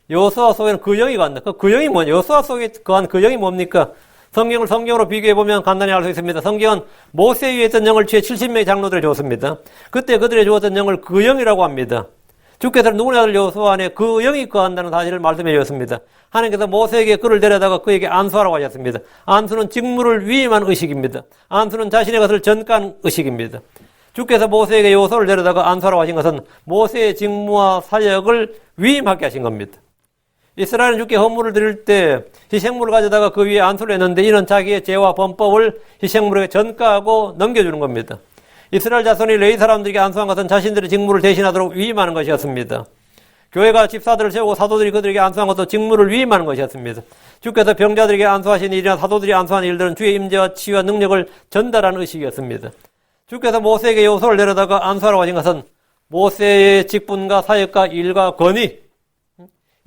여호수아 속에는 그 영이 거한다. 그 영이 뭐냐? 여호수아 속에 거한 그 영이 뭡니까? 성경을 성경으로 비교해보면 간단히 알 수 있습니다. 성경은 모세 위에 있던 영을 취해 70명의 장로들을 줬습니다. 그때 그들의 주었던 영을 그 영이라고 합니다. 주께서는 누구의 아들 여호수아 안에 그 영이 거한다는 사실을 말씀해 주셨습니다. 하나님께서 모세에게 그를 데려다가 그에게 안수하라고 하셨습니다. 안수는 직무를 위임한 의식입니다. 안수는 자신의 것을 전가한 의식입니다. 주께서 모세에게 여호수아를 데려다가 안수하라고 하신 것은 모세의 직무와 사역을 위임하게 하신 겁니다. 이스라엘은 주께 헌물을 드릴 때 희생물을 가져다가 그 위에 안수를 했는데 이는 자기의 죄와 범법을 희생물에게 전가하고 넘겨주는 겁니다. 이스라엘 자손이 레위 사람들에게 안수한 것은 자신들의 직무를 대신하도록 위임하는 것이었습니다. 교회가 집사들을 세우고 사도들이 그들에게 안수한 것도 직무를 위임하는 것이었습니다. 주께서 병자들에게 안수하신 일이나 사도들이 안수한 일들은 주의 임재와 치유와 능력을 전달하는 의식이었습니다. 주께서 모세에게 여호수아를 내려다가 안수하라고 하신 것은 모세의 직분과 사역과 일과 권위,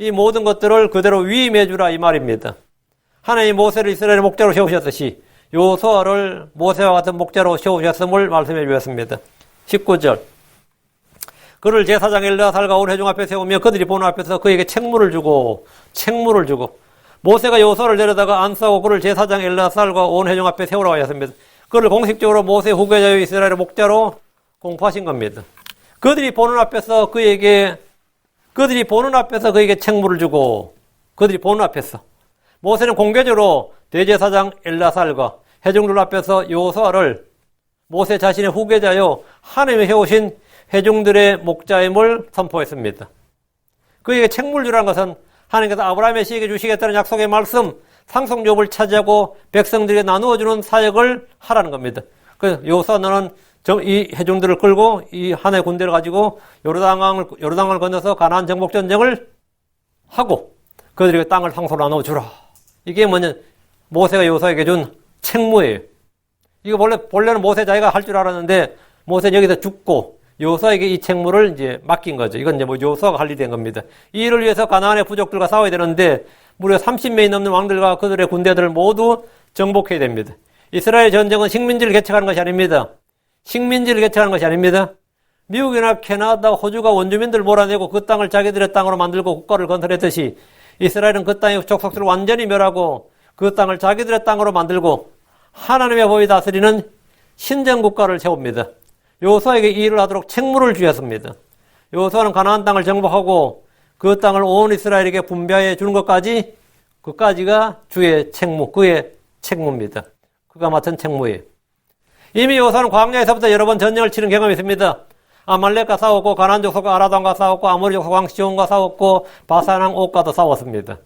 이 모든 것들을 그대로 위임해 주라 이 말입니다. 하나님이 모세를 이스라엘의 목자로 세우셨듯이 여호수아를 모세와 같은 목자로 세우셨음을 말씀해 주셨습니다. 19절 그를 제사장 엘르아살과 온 회중 앞에 세우며 그들이 보는 앞에서 그에게 책무를 주고 모세가 여호수아를 데려다가 안수하고 그를 제사장 엘르아살과 온 회중 앞에 세우라고 하셨습니다. 그를 공식적으로 모세 후계자의 이스라엘의 목자로 공포하신 겁니다. 그들이 보는 앞에서 그에게 책무를 주고 그들이 보는 앞에서 모세는 공개적으로 대제사장 엘르아살과 회중들 앞에서 여호수아를 모세 자신의 후계자요 하나님이 세우신 회중들의 목자임을 선포했습니다. 그에게 책무를 주라는 것은 하나님께서 아브라함의 씨에게 주시겠다는 약속의 말씀 상속욕을 차지하고 백성들에게 나누어주는 사역을 하라는 겁니다. 그래서 여호수아 너는 이 회중들을 끌고 이 하나의 군대를 가지고 요르단강을 건너서 가나안 정복 전쟁을 하고 그들에게 땅을 상속으로 나눠주라. 이게 뭐냐? 모세가 여호수아에게 준 책무예요. 이거 본래는 모세 자기가 할 줄 알았는데 모세는 여기서 죽고 여호수아에게 이 책무를 이제 맡긴 거죠. 이건 이제 여호수아가 할 일이 된 겁니다. 이 일을 위해서 가나안의 부족들과 싸워야 되는데 무려 30명이 넘는 왕들과 그들의 군대들을 모두 정복해야 됩니다. 이스라엘 전쟁은 식민지를 개척하는 것이 아닙니다. 미국이나 캐나다, 호주가 원주민들을 몰아내고 그 땅을 자기들의 땅으로 만들고 국가를 건설했듯이 이스라엘은 그 땅의 족속들을 완전히 멸하고 그 땅을 자기들의 땅으로 만들고 하나님의 법이 다스리는 신정국가를 세웁니다. 여호수아에게 이 일을 하도록 책무를 주셨습니다. 여호수아는 가나안 땅을 정복하고 그 땅을 온 이스라엘에게 분배해 주는 그까지가 주의 책무, 그의 책무입니다. 그가 맡은 책무예요. 이미 여호수아는 광야에서부터 여러 번 전쟁을 치른 경험이 있습니다. 아말렉과 싸웠고 가나안 족속과 아라단과 싸웠고 아모리 족속 왕 시온과 싸웠고 바산왕 옥과도 싸웠습니다.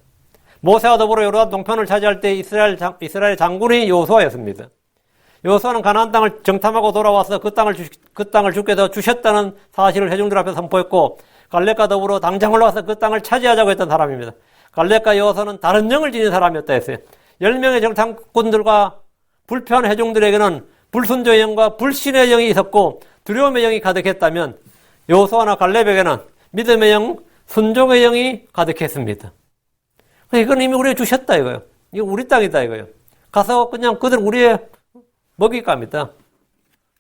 모세와 더불어 요르단 동편을 차지할 때 이스라엘 장군이 여호수아였습니다. 여호수아는 가나안 땅을 정탐하고 돌아와서 그 땅을 주께서 주셨다는 사실을 회중들 앞에 선포했고 갈렙과 더불어 당장 올라와서 그 땅을 차지하자고 했던 사람입니다. 갈렙과 여호수아는 다른 영을 지닌 사람이었다 했어요. 10명의 정탐꾼들과 불평한 회중들에게는 불순종의 영과 불신의 영이 있었고 두려움의 영이 가득했다면 여호수아나 갈렙에게는 믿음의 영, 순종의 영이 가득했습니다. 이건 이미 우리에게 주셨다 이거예요. 이거 우리 땅이다 이거예요. 가서 그냥 그들은 우리의 먹잇감이다.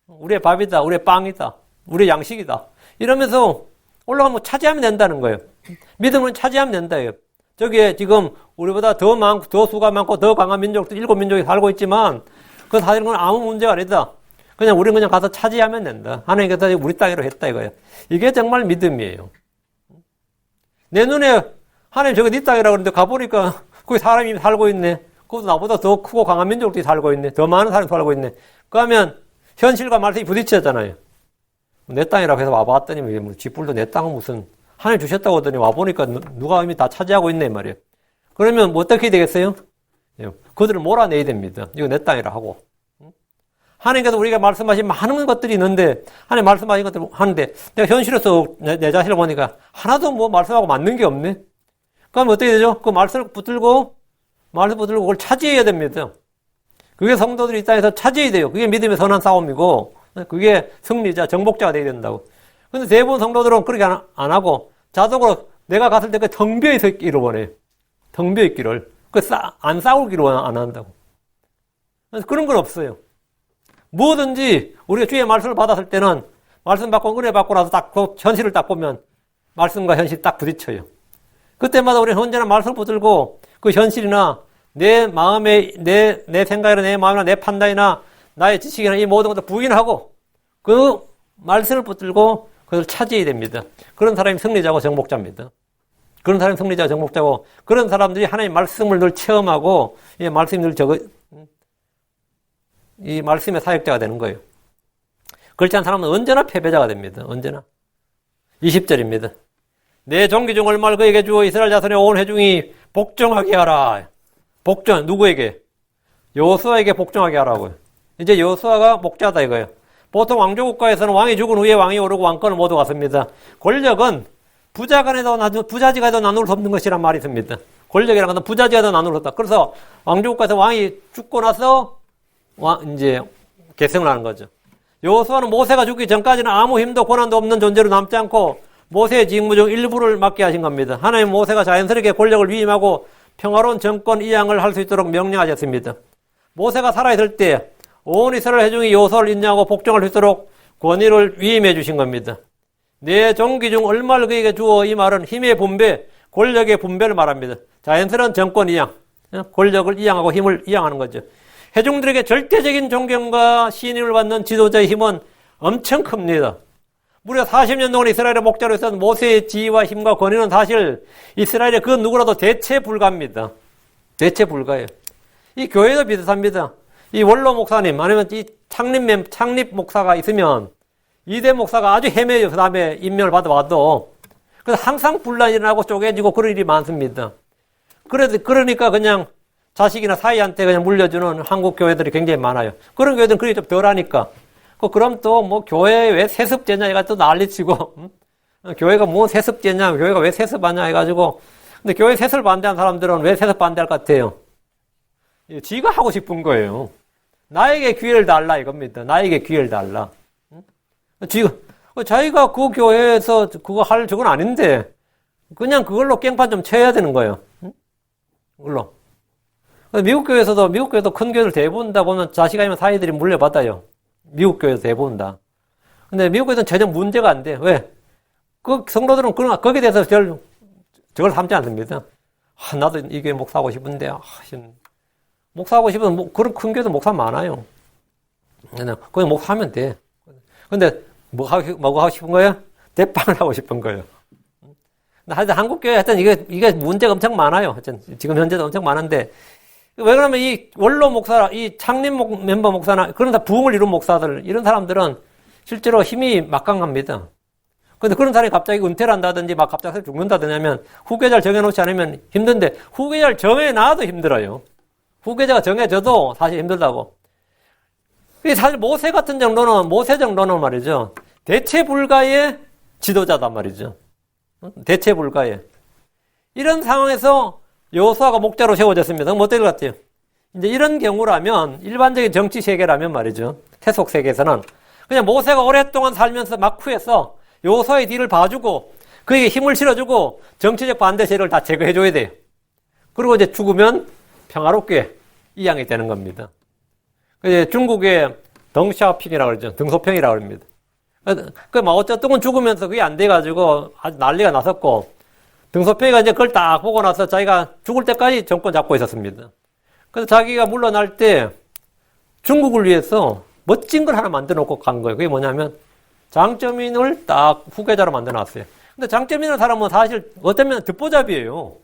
우리의 밥이다. 우리의 빵이다. 우리의 양식이다. 이러면서 올라가면 차지하면 된다는 거예요. 믿음은 차지하면 된다 이거예요. 저기에 지금 우리보다 더 수가 많고 더 강한 민족들 7민족이 살고 있지만 그 사실은 건 아무 문제가 아니다. 우리는 그냥 가서 차지하면 된다. 하나님께서 우리 땅으로 했다 이거예요. 이게 정말 믿음이에요. 내 눈에 하나님 저거 네 땅이라고 그러는데 가보니까 거기 사람이 살고 있네. 그것도 나보다 더 크고 강한 민족들이 살고 있네. 더 많은 사람이 살고 있네. 그러면 현실과 말씀이 부딪혔잖아요. 내 땅이라고 해서 와봤더니 뭐 쥐뿔도 내 땅은 무슨 하나님 주셨다고 하더니 와보니까 누가 이미 다 차지하고 있네, 말이에요. 그러면 뭐 어떻게 되겠어요? 그들을 몰아내야 됩니다. 이거 내 땅이라 하고. 하나님께서 우리가 말씀하신 많은 것들이 있는데, 하나님 말씀하신 것들을 하는데, 내가 현실에서 내 자신을 보니까 하나도 뭐 말씀하고 맞는 게 없네? 그럼 어떻게 되죠? 그 말씀을 붙들고 그걸 차지해야 됩니다. 그게 성도들이 이 땅에서 차지해야 돼요. 그게 믿음의 선한 싸움이고, 그게 승리자, 정복자가 되어야 된다고. 근데 대부분 성도들은 그렇게 안 하고, 자동으로 내가 갔을 때 그 텅비어 있기를 원해요. 텅비어 있기를. 안 싸우기를 안 한다고. 그래서 그런 건 없어요. 뭐든지 우리가 주의 말씀을 받았을 때는 말씀 받고 은혜 받고 나서 딱 그 현실을 딱 보면 말씀과 현실이 딱 부딪혀요. 그때마다 우리는 언제나 말씀을 붙들고 그 현실이나 내 마음에, 내 생각이나 내 마음이나 내 판단이나 나의 지식이나 이 모든 것을 부인하고 그 말씀을 붙들고 그것을 차지해야 됩니다. 그런 사람이 승리자고 정복자입니다. 그런 사람이 승리자고 정복자고 그런 사람들이 하나님의 말씀을 늘 체험하고 이 말씀이 늘 이 말씀의 사역자가 되는 거예요. 그렇지 않은 사람은 언제나 패배자가 됩니다. 언제나. 20절입니다. 내 종기 중 얼마를 그에게 주어 이스라엘 자손의 온 회중이 복종하게 하라. 복종, 누구에게? 여호수아에게 복종하게 하라고요. 이제 여호수아가 목자다 이거예요. 보통 왕조국가에서는 왕이 죽은 후에 왕이 오르고 왕권을 모두 갖습니다. 권력은 부자지간에도 나눌 수 없는 것이란 말이 있습니다. 권력이라는 것은 부자지간에도 나눌 수 없다. 그래서 왕조국가에서 왕이 죽고 나서 이제 계승을 하는 거죠. 여호수아는 모세가 죽기 전까지는 아무 힘도 권한도 없는 존재로 남지 않고 모세의 직무 중 일부를 맡게 하신 겁니다. 하나님 모세가 자연스럽게 권력을 위임하고 평화로운 정권 이양을 할 수 있도록 명령하셨습니다. 모세가 살아있을 때 온 이스라엘 회중이 여호수아를 인정하고 복종할 수 있도록 권위를 위임해 주신 겁니다. 내 종기 중 얼마를 그에게 주어 이 말은 힘의 분배, 권력의 분배를 말합니다. 자연스러운 정권 이양, 권력을 이양하고 힘을 이양하는 거죠. 회중들에게 절대적인 존경과 신임을 받는 지도자의 힘은 엄청 큽니다. 무려 40년 동안 이스라엘의 목자로 있었던 모세의 지위와 힘과 권위는 사실 이스라엘의 그 누구라도 대체 불가합니다. 대체 불가해요. 이 교회도 비슷합니다. 이 원로 목사님 아니면 이 창립 목사가 있으면 이대 목사가 아주 헤매요. 그 다음에 임명을 받아와도. 그래서 항상 분란이 일어나고 쪼개지고 그런 일이 많습니다. 그러니까 그냥 자식이나 사이한테 그냥 물려주는 한국 교회들이 굉장히 많아요. 그런 교회들은 그게 좀 덜하니까. 그럼 또 뭐 교회에 왜 세습제냐 해가지고 또 난리치고, 교회가 뭐 세습제냐, 교회가 왜 세습하냐 해가지고. 근데 교회 세습을 반대하는 사람들은 왜 세습 반대할 것 같아요? 지가 하고 싶은 거예요. 나에게 기회를 달라 이겁니다. 나에게 기회를 달라. 자기가 그 교회에서 그거 할 적은 아닌데, 그냥 그걸로 깽판 좀 쳐야 되는 거예요. 그걸로. 미국 교회도 큰 교회를 대부분 다 보면 자식 아니면 사이들이 물려받아요. 미국 교회에서 대부분 다. 근데 미국 교회는 전혀 문제가 안 돼. 왜? 그 성도들은 거기에 대해서 저걸 삼지 않습니다. 나도 이 교회 목사하고 싶은데, 목사하고 싶으면 그런 큰 교회도 목사 많아요. 그냥 목사하면 돼. 근데 뭐 하고 싶은 거예요? 대빵을 하고 싶은 거예요. 하여튼 한국 교회 하여튼 이게 문제가 엄청 많아요. 하여튼 지금 현재도 엄청 많은데, 왜 그러면 이 원로 목사, 이 창립 멤버 목사나 그런 다 부흥을 이룬 목사들, 이런 사람들은 실제로 힘이 막강합니다. 근데 그런 사람이 갑자기 은퇴를 한다든지 막 갑자기 죽는다든지 하면 후계자를 정해놓지 않으면 힘든데 후계자를 정해놔도 힘들어요. 후계자가 정해져도 사실 힘들다고. 사실 모세 정도는 말이죠. 대체 불가의 지도자단 말이죠. 대체 불가의. 이런 상황에서 여호수아가 목자로 세워졌습니다. 그럼 어떨 것 같아요? 이제 이런 경우라면, 일반적인 정치 세계라면 말이죠. 세속 세계에서는 그냥 모세가 오랫동안 살면서 막후에서 여호수아의 뒤를 봐주고, 그에게 힘을 실어주고, 정치적 반대 세력을 다 제거해줘야 돼요. 그리고 이제 죽으면 평화롭게 이양이 되는 겁니다. 중국의 덩샤오핑이라고 그러죠. 등소평이라고 합니다. 어쨌든 죽으면서 그게 안 돼가지고 아주 난리가 났었고, 등소평이가 이제 그걸 딱 보고 나서 자기가 죽을 때까지 정권 잡고 있었습니다. 그래서 자기가 물러날 때 중국을 위해서 멋진 걸 하나 만들어 놓고 간 거예요. 그게 뭐냐면 장쩌민을 딱 후계자로 만들어 놨어요. 근데 장쩌민이라는 사람은 사실 어쩌면 듣보잡이에요.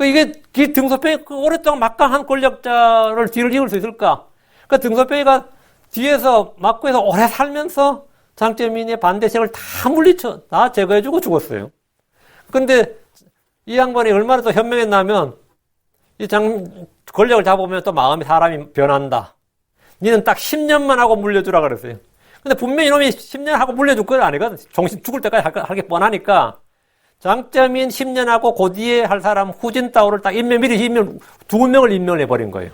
이게 등소평이 오랫동안 막강한 권력자를 뒤를 이을 수 있을까? 등소평이가 뒤에서 막구에서 오래 살면서 장점인의 반대색을 다 물리쳐, 다 제거해주고 죽었어요. 근데 이 양반이 얼마나 또 현명했냐면, 권력을 잡으면 또 마음이 사람이 변한다. 니는 딱 10년만 하고 물려주라 그랬어요. 근데 분명히 이놈이 10년 하고 물려줄 건 아니거든. 정신 죽을 때까지 할 게 뻔하니까. 장점인 10년 하고 그 뒤에 할 사람 후진따오를 딱 미리 2명을 임명을 해버린 거예요.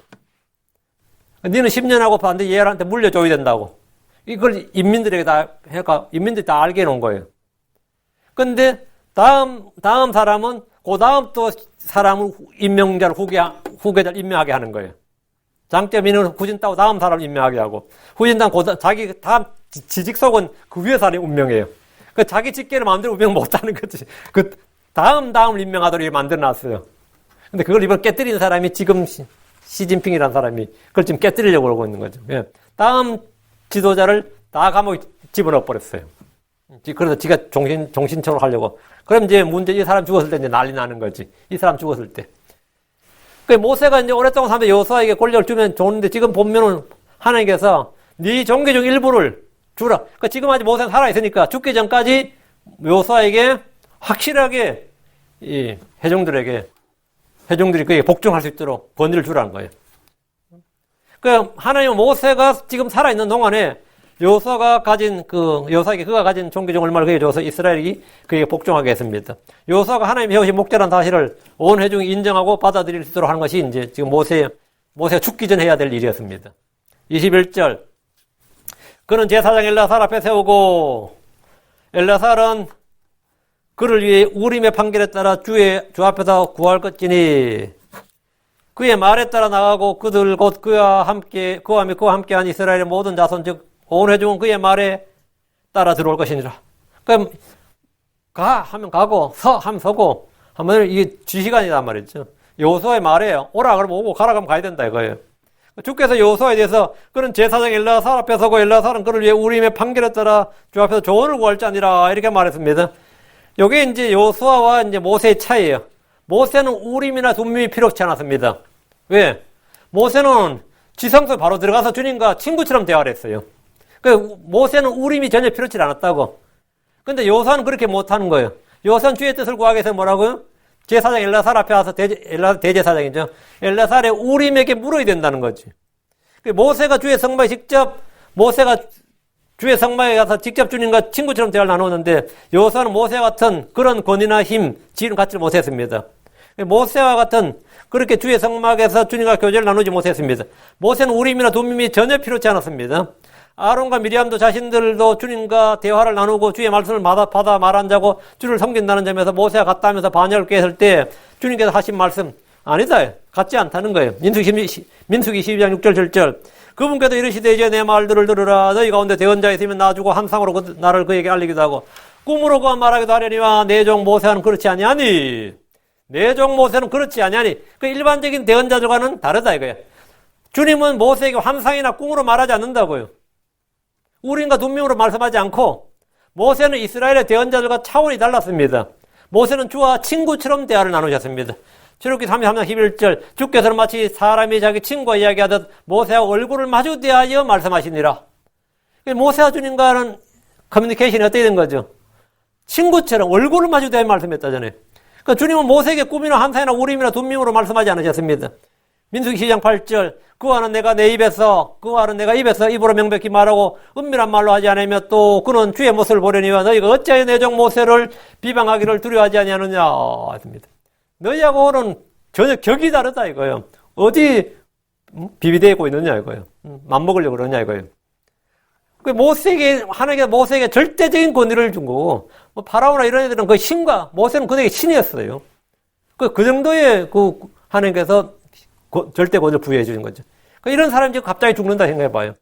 니는 10년 하고 반대 얘한테 물려줘야 된다고. 이걸 인민들에게 다, 그러니까 인민들이 다 알게 해놓은 거예요. 근데 다음 사람은 그 다음 또 사람을 임명자를 후계자를 임명하게 하는 거예요. 장점인은 후진따오 다음 사람을 임명하게 하고, 후진따오 자기 다음 지직속은 그 위에 사람이 운명이에요. 그 자기 직계를 마음대로 운명 못하는 거지. 그 다음을 임명하도록 만들어 놨어요. 근데 그걸 이번 깨뜨리는 사람이 지금 시진핑이라는 사람이 그걸 지금 깨뜨리려고 그러고 있는 거죠. 예. 다음 지도자를 다 감옥에 집어넣어 버렸어요. 그래서 지가 정신적으로 하려고. 그럼 이제 이 사람 죽었을 때 이제 난리 나는 거지. 이 사람 죽었을 때. 그 모세가 이제 오랫동안 사면 여호수아에게 권력을 주면 좋은데 지금 보면은 하나님께서 네 종교 중 일부를 주라. 그러니까 지금 아직 모세는 살아있으니까 죽기 전까지 여호수아에게 확실하게 이 회중들이 그에게 복종할 수 있도록 권위를 주라는 거예요. 그 하나님은 모세가 지금 살아있는 동안에 여호수아에게 그가 가진 종교 중 얼마를 그에게 줘서 이스라엘이 그에게 복종하게 했습니다. 여호수아가 하나님이 세우신 목자라는 사실을 온 회중이 인정하고 받아들일 수 있도록 하는 것이 이제 지금 모세가 죽기 전 해야 될 일이었습니다. 21절. 그는 제사장 엘라살 앞에 세우고 엘라살은 그를 위해 우림의 판결에 따라 주 앞에서 구할 것이니 그의 말에 따라 나가고 그들 곧 그와 함께한 이스라엘의 모든 자손 즉 온 회중은 그의 말에 따라 들어올 것이니라. 그럼 가 하면 가고 서 하면 서고 하면 이게 지시간이란 말이죠. 여호수아의 말이에요. 오라 그러면 오고 가라 그러면 가야 된다 이거예요. 주께서 여호수아에 대해서 그런 제사장 엘라살 앞에 서고 엘라살은 그를 위해 우림의 판결에 따라 주 앞에서 조언을 구할 자니라 이렇게 말했습니다. 이게 이제 여호수아와 이제 모세의 차이예요. 모세는 우림이나 둠밈이 필요치 않았습니다. 왜? 모세는 지성소에 바로 들어가서 주님과 친구처럼 대화를 했어요. 그 모세는 우림이 전혀 필요치 않았다고. 근데 여호수아는 그렇게 못하는 거예요. 여호수아는 주의 뜻을 구하기 위해서 뭐라고요? 제사장 엘라살 앞에 와서 대제사장이죠. 엘라살의 우림에게 물어야 된다는 거지. 모세가 주의 성막에 가서 직접 주님과 친구처럼 대화를 나누었는데 여호수아는 모세와 같은 그런 권위나 힘, 지위를 갖지 못했습니다. 모세와 같은 그렇게 주의 성막에서 주님과 교제를 나누지 못했습니다. 모세는 우림이나 둠밈이 전혀 필요치 않았습니다. 아론과 미리암도 자신들도 주님과 대화를 나누고 주의 말씀을 받아 말한 자고 주를 섬긴다는 점에서 모세가 같다 하면서 반역을 깼을 때 주님께서 하신 말씀 아니다. 같지 않다는 거예요. 민수기 12장 6절 7절 그분께도 이르시되 이제 내 말들을 들으라. 너희 가운데 대언자 있으면 놔주고 한상으로 나를 그에게 알리기도 하고 꿈으로 그와 말하기도 하려니와 내 종 모세는 그렇지 아니하니 내 종 모세는 그렇지 아니하니 그 일반적인 대언자들과는 다르다 이거예요. 주님은 모세에게 환상이나 꿈으로 말하지 않는다고요. 우림과 둠밈으로 말씀하지 않고 모세는 이스라엘의 대언자들과 차원이 달랐습니다. 모세는 주와 친구처럼 대화를 나누셨습니다. 출애굽기 33장 11절 주께서는 마치 사람이 자기 친구와 이야기하듯 모세와 얼굴을 마주 대하여 말씀하시니라. 모세와 주님과는 커뮤니케이션이 어떻게 된 거죠? 친구처럼 얼굴을 마주 대하여 말씀했다잖아요. 그러니까 주님은 모세에게 꿈이나 환상이나 우림이나 둠밈으로 말씀하지 않으셨습니다. 민수기 12장 8절 그와는 내가 입에서 입으로 명백히 말하고 은밀한 말로 하지 않으며 또 그는 주의 모습을 보려니와 너희가 어찌하여 내 종 모세를 비방하기를 두려워하지 아니하느냐 했습니다. 너희하고는 전혀 격이 다르다 이거예요. 어디 비비대고 있느냐 이거예요. 맘먹으려고 그러냐 이거예요. 하나님께서 모세에게 절대적인 권위를 준 거고 파라오나 이런 애들은 그 신과 모세는 그에게 신이었어요. 그 정도의 하나님께서 절대 권위를 부여해 주는 거죠. 이런 사람이 지금 갑자기 죽는다 생각해 봐요.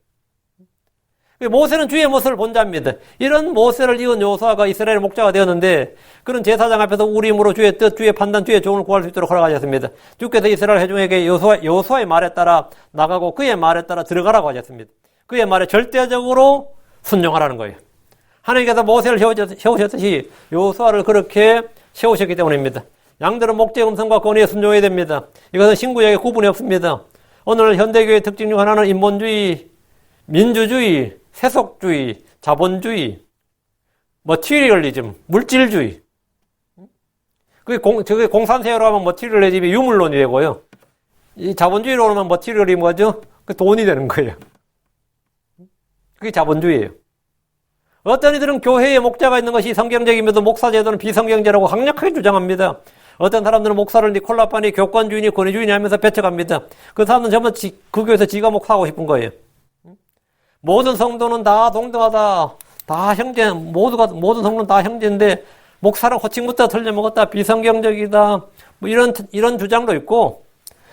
모세는 주의 모습을 본 자입니다. 이런 모세를 이은 여호수아가 이스라엘의 목자가 되었는데 그런 제사장 앞에서 우림으로 주의 뜻, 주의 판단, 주의 조언을 구할 수 있도록 허락하셨습니다. 주께서 이스라엘 회중에게 여호수아의 말에 따라 나가고 그의 말에 따라 들어가라고 하셨습니다. 그의 말에 절대적으로 순종하라는 거예요. 하나님께서 모세를 세우셨듯이 여호수아를 그렇게 세우셨기 때문입니다. 양들은 목자의 음성과 권위에 순종해야 됩니다. 이것은 신구약에 구분이 없습니다. 오늘 현대교회의 특징 중 하나는 인본주의, 민주주의, 세속주의, 자본주의, 머티리얼리즘, 물질주의. 그게 공산세계로 하면 머티리얼리즘이 유물론이 되고요. 이 자본주의로 하면 머티리얼이 뭐죠? 그 돈이 되는 거예요. 그게 자본주의예요. 어떤 이들은 교회에 목자가 있는 것이 성경적이면서 목사 제도는 비성경제라고 강력하게 주장합니다. 어떤 사람들은 목사를 니콜라파니 교권주의니 권위주의니 하면서 배척합니다. 그 사람들은 전부 그 교회에서 지가 목사하고 싶은 거예요. 모든 성도는 다 동등하다. 다 형제, 모든 성도는 다 형제인데, 목사는 호칭부터 틀려먹었다. 비성경적이다. 뭐 이런 주장도 있고,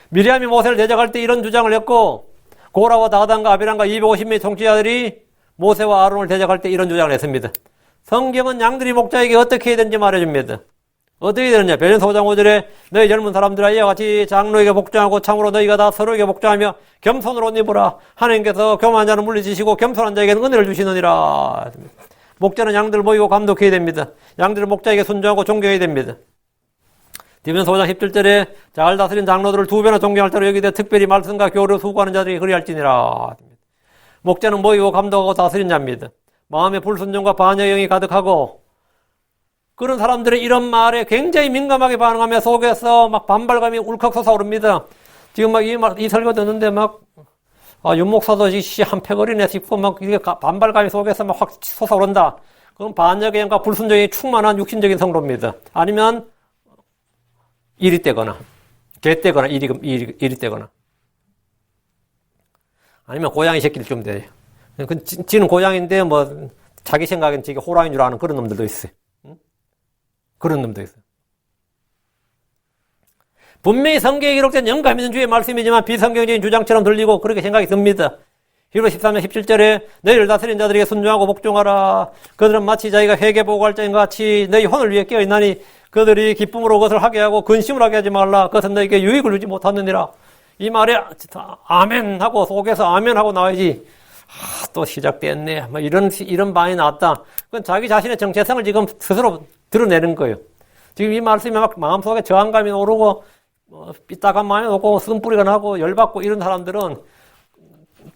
미리암이 모세를 대적할 때 이런 주장을 했고, 고라와 다단과 아비람과 250명의 통치자들이 모세와 아론을 대적할 때 이런 주장을 했습니다. 성경은 양들이 목자에게 어떻게 해야 되는지 말해줍니다. 어떻게 되느냐? 베드로전서 5장 5절에 너희 젊은 사람들아 이와 같이 장로에게 복종하고 참으로 너희가 다 서로에게 복종하며 겸손으로 옷 입으라. 하나님께서 교만한 자는 물리치시고 겸손한 자에게는 은혜를 주시느니라. 목자는 양들을 모이고 감독해야 됩니다. 양들은 목자에게 순종하고 존경해야 됩니다. 디모데전서 5장 17절에 잘 다스린 장로들을 두 배나 존경할 때로 여기되 특별히 말씀과 교를 수고하는 자들이 그리할지니라. 목자는 모이고 감독하고 다스린 자입니다. 마음에 불순종과 반역의 영이 가득하고 그런 사람들의 이런 말에 굉장히 민감하게 반응하며 속에서 막 반발감이 울컥 솟아오릅니다. 지금 막 이 설교 듣는데 막, 윤 목사도 한 패거리네 싶고 막 이게 반발감이 속에서 막 확 솟아오른다. 그건 반역의 영과 불순종이 충만한 육신적인 성도입니다. 아니면 일이 떼거나, 개 떼거나, 일이 떼거나. 아니면 고양이 새끼를 좀 돼요. 지는 고양인데 뭐, 자기 생각엔 지가 호랑이인 줄 아는 그런 놈들도 있어요. 그런 놈도 있어요. 분명히 성경에 기록된 영감 있는 주의 말씀이지만 비성경적인 주장처럼 들리고 그렇게 생각이 듭니다. 히브리 13장 17절에 너희를 다스린 자들에게 순종하고 복종하라. 그들은 마치 자기가 회개보고할 자인과 같이 너희 혼을 위해 깨어있나니 그들이 기쁨으로 그것을 하게 하고 근심을 하게 하지 말라. 그것은 너희에게 유익을 주지 못하느니라. 이 말에 아멘 하고 속에서 아멘 하고 나와야지. 또 시작됐네. 뭐 이런 반이 나왔다. 그건 자기 자신의 정체성을 지금 스스로 드러내는 거예요. 지금 이 말씀이 막 마음속에 저항감이 오르고, 삐딱한 마음이 오고, 쓴뿌리가 나고, 열받고 이런 사람들은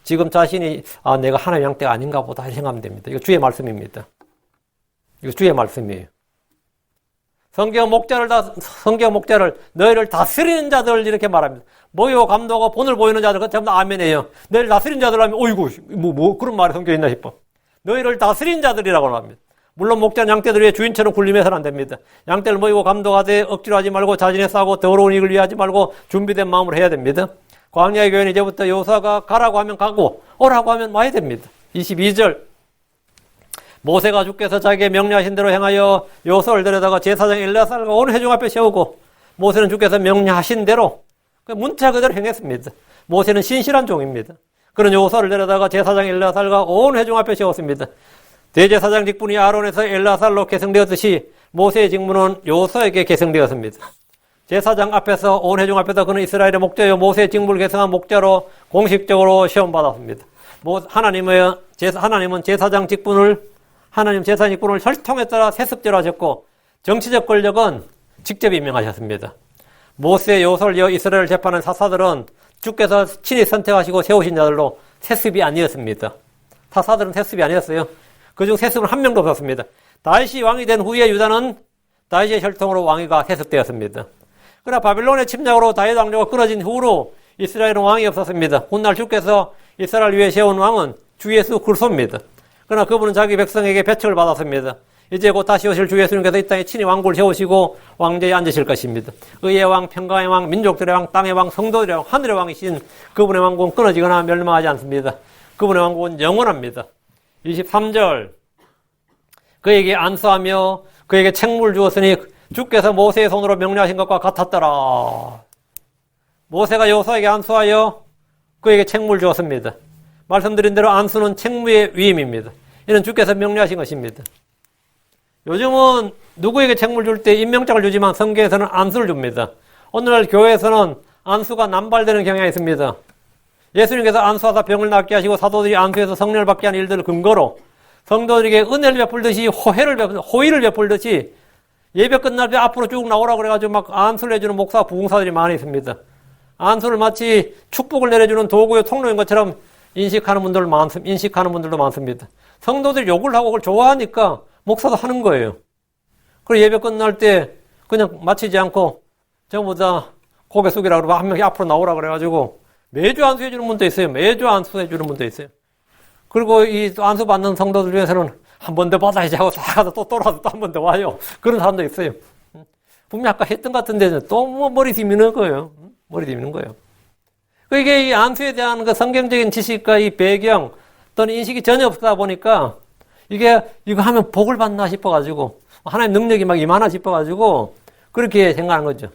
지금 자신이, 내가 하나님의 양떼가 아닌가 보다 이렇게 생각하면 됩니다. 이거 주의 말씀입니다. 이거 주의 말씀이에요. 성경 목자를 너희를 다스리는 자들 이렇게 말합니다. 모이고 감독하고 본을 보이는 자들, 전부 다 아멘이에요. 너희를 다스리는 자들 하면, 어이구, 그런 말이 성경에 있나 싶어. 너희를 다스린 자들이라고 합니다. 물론 목자는 양떼들 위해 주인처럼 굴림해서는 안 됩니다. 양떼를 모이고 감독하되 억지로 하지 말고 자진해 싸고 더러운 이익을 위하지 말고 준비된 마음으로 해야 됩니다. 광야의 교회는 이제부터 여호수아가 가라고 하면 가고 오라고 하면 와야 됩니다. 22절 모세가 주께서 자기에게 명령하신 대로 행하여 여호수아를 데려다가 제사장 엘르아살과 온 회중 앞에 세우고 모세는 주께서 명령하신 대로 문자 그대로 행했습니다. 모세는 신실한 종입니다. 그런 여호수아를 데려다가 제사장 엘르아살과 온 회중 앞에 세웠습니다. 대제사장 직분이 아론에서 엘르아살로 계승되었듯이 모세의 직분은 여호수아에게 계승되었습니다. 제사장 앞에서 온 회중 앞에서 그는 이스라엘의 목자요 모세의 직분을 계승한 목자로 공식적으로 시험받았습니다. 하나님은 제사장 직분을 혈통에 따라 세습제로 하셨고 정치적 권력은 직접 임명하셨습니다. 모세, 여호수아를 이어 이스라엘을 재판한 사사들은 주께서 친히 선택하시고 세우신 자들로 세습이 아니었습니다. 사사들은 세습이 아니었어요. 그중 세습은 한 명도 없었습니다. 다윗이 왕이 된 후에 유다는 다윗의 혈통으로 왕위가 세습되었습니다. 그러나 바빌론의 침략으로 다윗 왕조가 끊어진 후로 이스라엘은 왕이 없었습니다. 훗날 주께서 이스라엘 위에 세운 왕은 주 예수 그리스도입니다. 그러나 그분은 자기 백성에게 배척을 받았습니다. 이제 곧 다시 오실 주 예수님께서 이 땅에 친히 왕국을 세우시고 왕좌에 앉으실 것입니다. 의의 왕, 평강의 왕, 민족들의 왕, 땅의 왕, 성도들의 왕, 하늘의 왕이신 그분의 왕국은 끊어지거나 멸망하지 않습니다. 그분의 왕국은 영원합니다. 23절 그에게 안수하며 그에게 책무를 주었으니 주께서 모세의 손으로 명령하신 것과 같았더라. 모세가 여호수아에게 안수하여 그에게 책무를 주었습니다. 말씀드린 대로 안수는 책무의 위임입니다. 이는 주께서 명령하신 것입니다. 요즘은 누구에게 책무를 줄 때 임명장을 주지만 성경에서는 안수를 줍니다. 오늘날 교회에서는 안수가 남발되는 경향이 있습니다. 예수님께서 안수하사 병을 낫게 하시고 사도들이 안수해서 성령을 받게 한 일들을 근거로 성도들에게 은혜를 베풀듯이 호의를 베풀듯이 예배 끝날 때 앞으로 쭉 나오라고 그래가지고 막 안수를 해주는 목사, 부흥사들이 많이 있습니다. 안수를 마치 축복을 내려주는 도구의 통로인 것처럼 인식하는 분들도 많습니다. 성도들이 욕을 하고 그걸 좋아하니까 목사도 하는 거예요. 그리고 예배 끝날 때 그냥 마치지 않고 전부 다 고개 숙이라 그러고 한 명이 앞으로 나오라 그래가지고 매주 안수해주는 분도 있어요. 매주 안수해주는 분도 있어요. 그리고 이 안수 받는 성도들 중에서는 한 번 더 받아야지 하고 다 가서 또 돌아서 또 한 번 더 와요. 그런 사람도 있어요. 분명히 아까 했던 것 같은데 또 뭐 머리 뒤미는 거예요. 머리 뒤미는 거예요. 이게 이 안수에 대한 그 성경적인 지식과 이 배경 또는 인식이 전혀 없다 보니까 이게 이거 하면 복을 받나 싶어가지고 하나님 능력이 막 임하나 싶어가지고 그렇게 생각하는 거죠.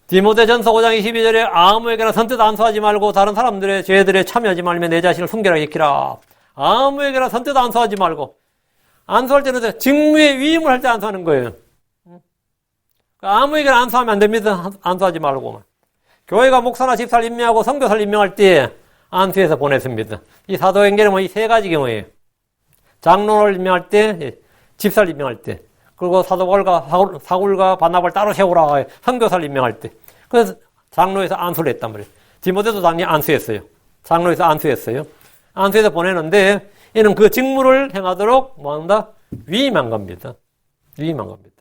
디모데전서 5장 22절에 아무에게나 선뜻 안수하지 말고 다른 사람들의 죄들에 참여하지 말며 내 자신을 순결하게 지키라. 아무에게나 선뜻 안수하지 말고 안수할 때는 직무의 위임을 할 때 안수하는 거예요. 아무에게나 안수하면 안 됩니다. 안수하지 말고. 교회가 목사나 집사를 임명하고 선교사를 임명할 때 안수해서 보냈습니다. 이 사도행전은 이 세 가지 경우예요. 장로를 임명할 때, 집사를 임명할 때, 그리고 사울과 바나바를 따로 세우라 선교사를 임명할 때. 그래서 장로에서 안수를 했단 말이에요. 디모데도 당연히 안수했어요. 장로에서 안수했어요. 안수해서 보내는데 이는 그 직무를 행하도록 뭐한다? 위임한 겁니다. 위임한 겁니다.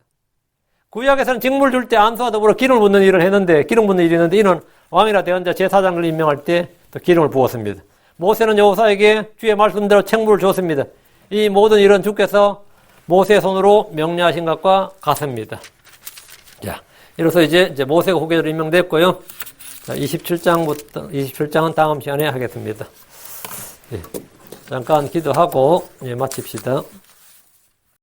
구약에서는 직무를 줄 때 안수와 더불어 기름을 붓는 일을 했는데 기름 붓는 일이 있는데 이는 왕이나 대언자 제사장을 임명할 때 또 기름을 부었습니다. 모세는 여호사에게 주의 말씀대로 책무를 줬습니다. 이 모든 일은 주께서 모세의 손으로 명령하신 것과 같습니다. 자, 이로써 이제 모세가 후계자로 임명됐고요. 자, 27장은 다음 시간에 하겠습니다. 네, 잠깐 기도하고 마칩시다.